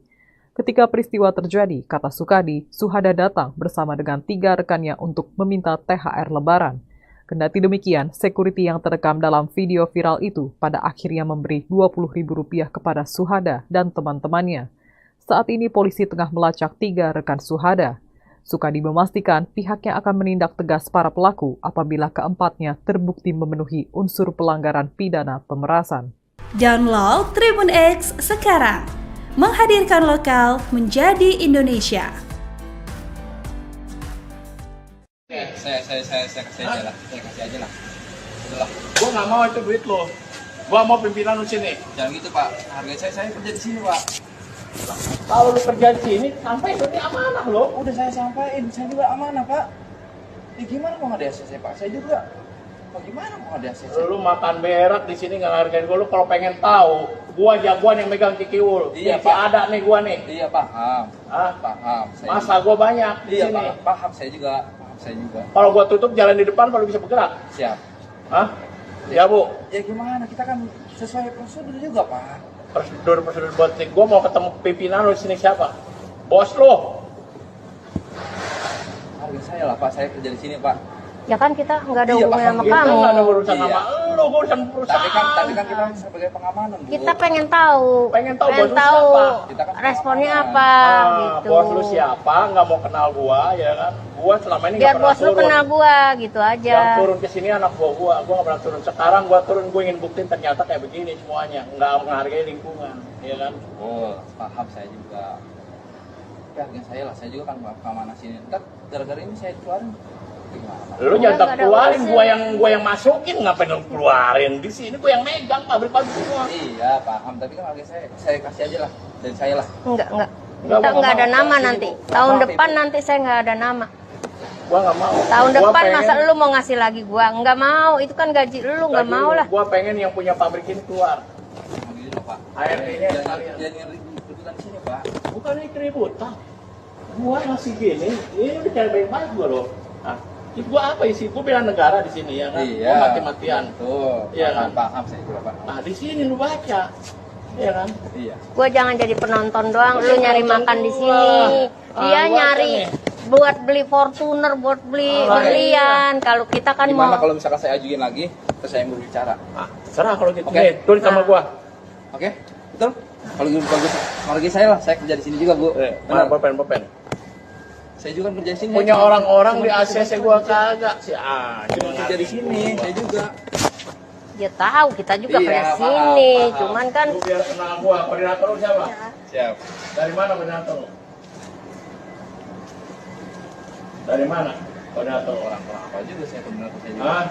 Ketika peristiwa terjadi, kata Sukadi, Suhada datang bersama dengan 3 rekannya untuk meminta THR Lebaran. Kendati demikian, security yang terekam dalam video viral itu pada akhirnya memberi Rp20.000 kepada Suhada dan teman-temannya. Saat ini polisi tengah melacak 3 rekan Suhada. Sukadi memastikan pihaknya akan menindak tegas para pelaku apabila keempatnya terbukti memenuhi unsur pelanggaran pidana pemerasan. Download Tribun X sekarang. Menghadirkan lokal menjadi Indonesia. Saya kasih aja lah. Saya kasih aja lah. Itulah. Gua nggak mau itu duit lo. Gua mau pimpinan lu sini. Jangan gitu, Pak. Harga saya kerja di sini, Pak. Kalau lu kerja di sini, sampai ini amanah lo. Udah saya sampaikan, saya juga amanah, Pak. Ya gimana mau ada saya, Pak? Saya juga Mau gimana mau ada ACC? Lu makan berak di sini nggak hargain gua. Lu kalau pengen tahu, gua jagoan yang megang Cikiwul. Iya, Si ada nih gua nih. Iya paham. Hah? Paham. Masa gua banyak di Iya sini. paham. Saya juga. Paham saya juga. Kalau gua tutup jalan di depan baru bisa bergerak. Siap. Hah? Ya Bu, Ya gimana? Kita kan sesuai prosedur juga Pak. prosedur buat gua mau ketemu pimpinan lu di sini siapa? Bos lu. Harga saya lah Pak. Saya kerja di sini Pak. Ya kan kita nggak ada Iya, hubungan paham. sama Kita kamu. nggak ada urusan Iya. sama lu, gua urusan perusahaan. Tapi kan kita sebagai pengamanan Bu. Kita pengen tahu. Pengen tahu bos lu siapa? Kita kan responnya pengamanan. apa gitu. Bos lu siapa? Nggak mau kenal gua, ya kan? Gua selama ini Biar nggak pernah bos lu turun. kenal gua gitu aja. Yang turun ke sini anak gua nggak pernah turun. Sekarang gua turun, gua ingin buktiin ternyata kayak begini semuanya, nggak menghargai lingkungan, ya kan? Oh, paham saya juga. Tapi harga saya lah, saya juga kan keamanan sini. Ntar gara-gara ini saya keluarin. Gimana? Lu Enggak, jangan nggak ada keluarin, urusan. gua yang masukin, ngapain lu keluarin? Di sini gua yang megang pabrik-pabrik semua. Iya, paham. Tapi kan harga saya kasih aja lah. Dan saya lah. Enggak. Nggak Kita mau, nggak ada mau. nama Sini, nanti. Bu. Tahun Maaf, depan Ibu. nanti saya nggak ada nama. Gua nggak mau. Tahun Gua depan pengen- masa lu mau ngasih lagi gua? Nggak mau. Itu kan gaji lu, nggak gaji mau lu. lah. Gua pengen yang punya pabrik ini keluar. Nah, gini loh, Pak. ART-nya sekalian. Jangan ributan di sini, Pak. Bukan ini keributan. Gua masih gini, ini udah cari baik-baik gua loh. Nah, itu gua apa isi? Gua bela negara di sini ya kan? Iya. Gua mati-matian. Tuh. Iya kan? Paham saya juga, Pak. Nah, di sini lu baca. Iya kan? Iya. Gua jangan jadi penonton doang. Gua Lu jadi nyari penonton makan di gua. sini. Dia Gua nyari kan buat beli Fortuner, buat beli Ah, berlian. Kalau kita kan Gimana mau kalau misalkan saya ajuin lagi, terus saya mau bicara? Ah, serah kalau gitu. Oke. Nih, tulis sama Nah. gua. Oke? Betul? Kalau gitu bagus. Harga saya lah, saya kerja di sini juga, Bu. Mana Benar. pulpen. Saya juga kan kerja di sini. Punya Cuma- orang-orang cuma- di ACC gua kagak sih. Cuma kerja di sini, saya juga. dia tahu kita juga Iya, pernah paham, sini. paham. Cuman kan Lu biar kenal gua, koordinator lu siapa? Siap. Dari mana koordinator lu? Dari mana koordinator lu? Orang-orang apa juga saya benar saya juga. Hah?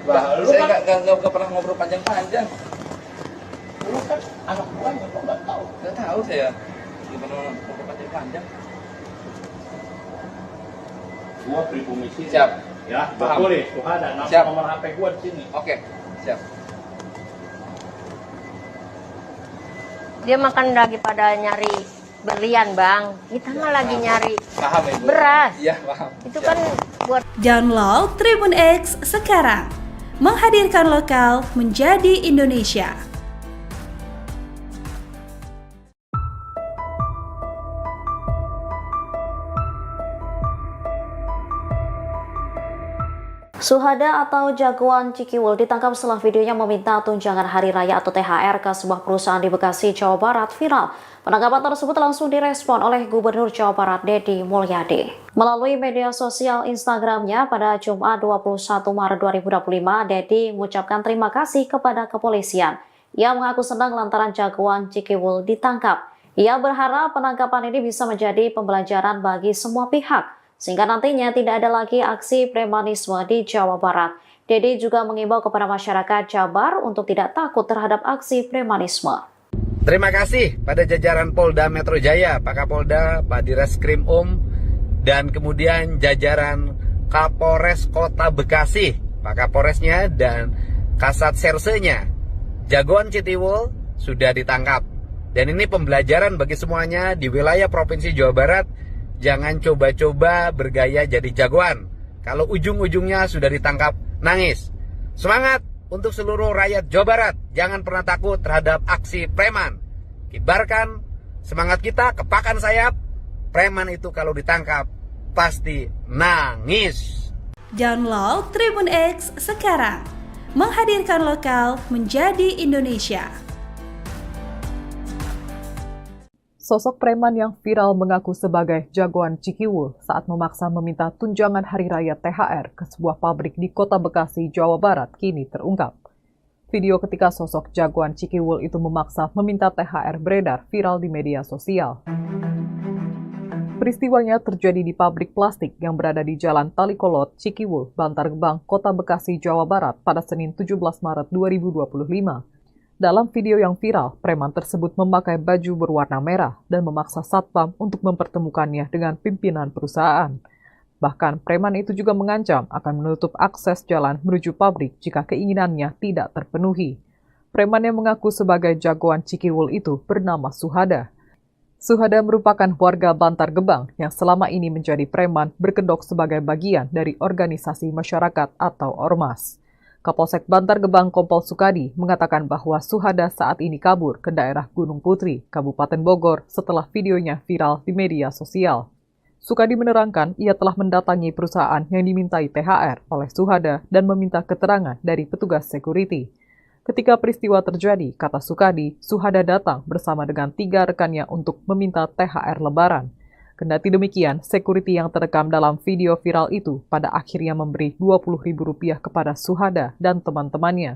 Lah, Lu saya kan, nggak pernah ngobrol panjang-panjang. lu kan anak gua yang gua nggak tahu. Nggak tahu saya. Nggak pernah ngobrol panjang-panjang. Gua pribumi sini. Siap. Ya, gua Paham. tulis. Tuh ada Siap. nomor HP gua di sini. Oke, siap. dia makan lagi pada nyari berlian, Bang. Kita mah lagi nyari Paham ya, Bu? beras. Iya, paham. Itu kan buat Download Tribun X sekarang. Menghadirkan lokal menjadi Indonesia. Suhada atau jagoan Cikiwul ditangkap setelah videonya meminta tunjangan hari raya atau THR ke sebuah perusahaan di Bekasi, Jawa Barat viral. Penangkapan tersebut langsung direspon oleh Gubernur Jawa Barat Deddy Mulyadi. Melalui media sosial Instagramnya pada Jumat 21 Maret 2025, Deddy mengucapkan terima kasih kepada kepolisian. Ia mengaku senang lantaran jagoan Cikiwul ditangkap. Ia berharap penangkapan ini bisa menjadi pembelajaran bagi semua pihak, sehingga nantinya tidak ada lagi aksi premanisme di Jawa Barat. Deddy juga mengimbau kepada masyarakat Jabar untuk tidak takut terhadap aksi premanisme. Terima kasih pada jajaran Polda Metro Jaya, Pak Kapolda, Pak Direskrim dan kemudian jajaran Kapolres Kota Bekasi, Pak Kapolresnya dan Kasat Sersenya. Jagoan Cikiwul sudah ditangkap. Dan ini pembelajaran bagi semuanya di wilayah Provinsi Jawa Barat. Jangan coba-coba bergaya jadi jagoan. Kalau ujung-ujungnya sudah ditangkap, nangis. Semangat untuk seluruh rakyat Jawa Barat. Jangan pernah takut terhadap aksi preman. Kibarkan semangat kita, kepakan sayap. Preman itu kalau ditangkap, pasti nangis. Download Tribun X sekarang. Menghadirkan lokal menjadi Indonesia. Sosok preman yang viral mengaku sebagai jagoan Cikiwul saat memaksa meminta tunjangan hari raya THR ke sebuah pabrik di Kota Bekasi, Jawa Barat kini terungkap. Video ketika sosok jagoan Cikiwul itu memaksa meminta THR beredar viral di media sosial. Peristiwanya terjadi di pabrik plastik yang berada di Jalan Talikolot, Cikiwul, Bantar Gebang, Kota Bekasi, Jawa Barat pada Senin 17 Maret 2025. Dalam video yang viral, preman tersebut memakai baju berwarna merah dan memaksa satpam untuk mempertemukannya dengan pimpinan perusahaan. Bahkan preman itu juga mengancam akan menutup akses jalan menuju pabrik jika keinginannya tidak terpenuhi. Preman yang mengaku sebagai jagoan Cikiwul itu bernama Suhada. Suhada merupakan warga Bantar Gebang yang selama ini menjadi preman berkedok sebagai bagian dari organisasi masyarakat atau ormas. Kapolsek Bantar Gebang Kompol Sukadi mengatakan bahwa Suhada saat ini kabur ke daerah Gunung Putri, Kabupaten Bogor setelah videonya viral di media sosial. Sukadi menerangkan ia telah mendatangi perusahaan yang dimintai THR oleh Suhada dan meminta keterangan dari petugas security. Ketika peristiwa terjadi, kata Sukadi, Suhada datang bersama dengan 3 rekannya untuk meminta THR Lebaran. Kendati demikian, security yang terekam dalam video viral itu pada akhirnya memberi Rp20.000 kepada Suhada dan teman-temannya.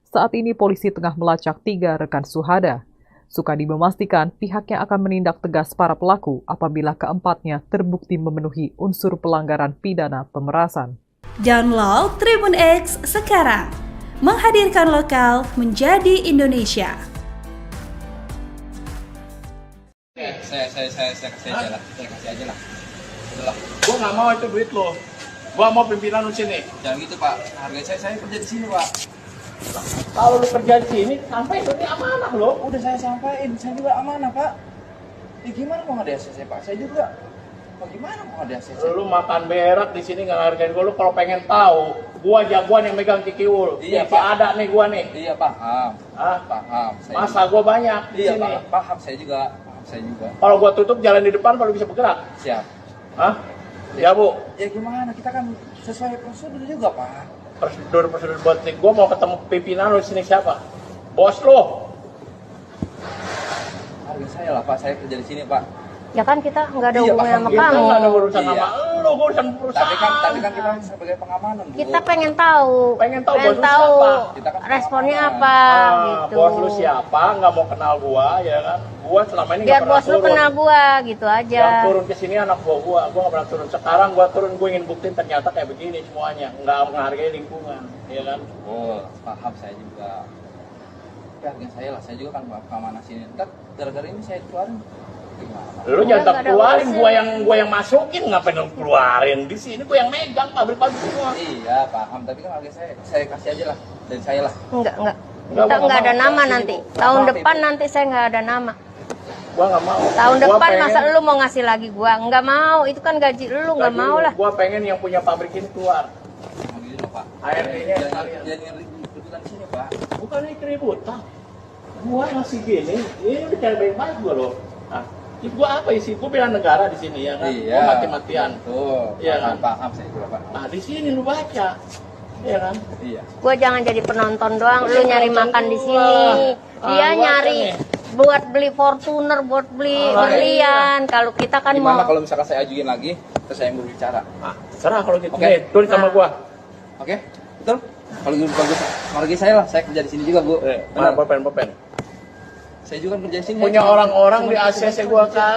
Saat ini polisi tengah melacak 3 rekan Suhada. Sukadi memastikan pihaknya akan menindak tegas para pelaku apabila keempatnya terbukti memenuhi unsur pelanggaran pidana pemerasan. Download Tribun X sekarang, menghadirkan lokal menjadi Indonesia. Saya kasih aja lah. Saya kasih aja lah. Udahlah. Gua nggak mau itu duit lo. Gua mau pimpinan lu sini. Jangan gitu Pak. Harga saya kerja di sini Pak. Kalau lu kerja di sini, sampai itu amanah lo. Udah saya sampaikan, saya juga amanah Pak. Ya gimana mau nggak ada ACC Pak? Saya juga. Bagaimana mau ada ACC? Lu makan berak di sini nggak ngargain gua. Lu kalau pengen tahu, gua jagoan yang megang Cikiwul. Iya, Nih, Pak. ada nih gua nih. Iya paham. Hah? Paham. Masa gua banyak di Iya sini. Pak. Paham saya juga. Kalau gua tutup jalan di depan, baru bisa bergerak. Siap. Hah? Ya Bu. Ya gimana? Kita kan sesuai prosedur juga Pak. Prosedur buat nih. Gua mau ketemu pimpinan lu di sini siapa? Bos lu. Harga saya lah Pak. Saya kerja di sini Pak. Ya kan kita nggak ada Iya, hubungan paham. sama Kita kamu. nggak ada urusan Iya. sama lu, gua urusan perusahaan. Tapi kan kita sebagai pengamanan Bu. Kita pengen tahu, Pengen tahu bos lu siapa? Kita kan responnya pengamanan. apa gitu. Bos lu siapa? Nggak mau kenal gua, ya kan? Gua selama ini Biar nggak pernah bos lu turun. kenal gua gitu aja. Yang turun ke sini anak gua nggak pernah turun. Sekarang gua turun, gua ingin buktiin ternyata kayak begini semuanya, nggak menghargai lingkungan, ya kan? Oh, paham saya juga. Tapi harga saya lah, saya juga kan keamanan sini. Ntar gara-gara ini saya keluarin. Gimana? Pak? Lu jangan nggak ada keluarin, urusan. gua yang masukin, ngapain lu keluarin? Di sini gua yang megang pabrik-pabrik semua. Iya, paham. Tapi kan harga saya kasih aja lah dari saya lah. Enggak. Nggak, Kita gua nggak ada mau. nama Sini, nanti. Bu. Tahun Maaf, depan Ibu. nanti saya nggak ada nama. Gua nggak mau. Tahun Gua depan pengen- masa lu mau ngasih lagi gua? Nggak mau. Itu kan gaji lu, nggak mau lah. Gua pengen yang punya pabrik ini keluar. Nah, gitu loh, Pak. ART-nya sekalian. Jangan ribut-ributan di sini, Pak. Bukan ini keributan. Gua masih gini, ini udah cara baik-baik gua loh. Nah, gua apa isi? Gua bela negara di sini ya kan. Iya. Gua mati-matian. Tuh. Iya kan? Paham saya juga, Pak. Nah, di sini lu baca. Iya kan? Iya. Gua jangan jadi penonton doang. Lu nyari makan di sini. Ah, Dia gua nyari kan buat beli Fortuner, buat beli berlian. Kalau kita kan Gimana mau kalau misalkan saya ajuin lagi, terus saya yang berbicara? Ah, serah kalau gitu. Oke. Nih, tulis sama Nah. gua. Oke? Betul? Kalau gitu bagus. Harga saya lah, saya kerja di sini juga, Bu. Mana Benar. pulpen. Saya juga kan kerja di sini. Punya saya cuma- orang-orang cuma di ACC gua kagak.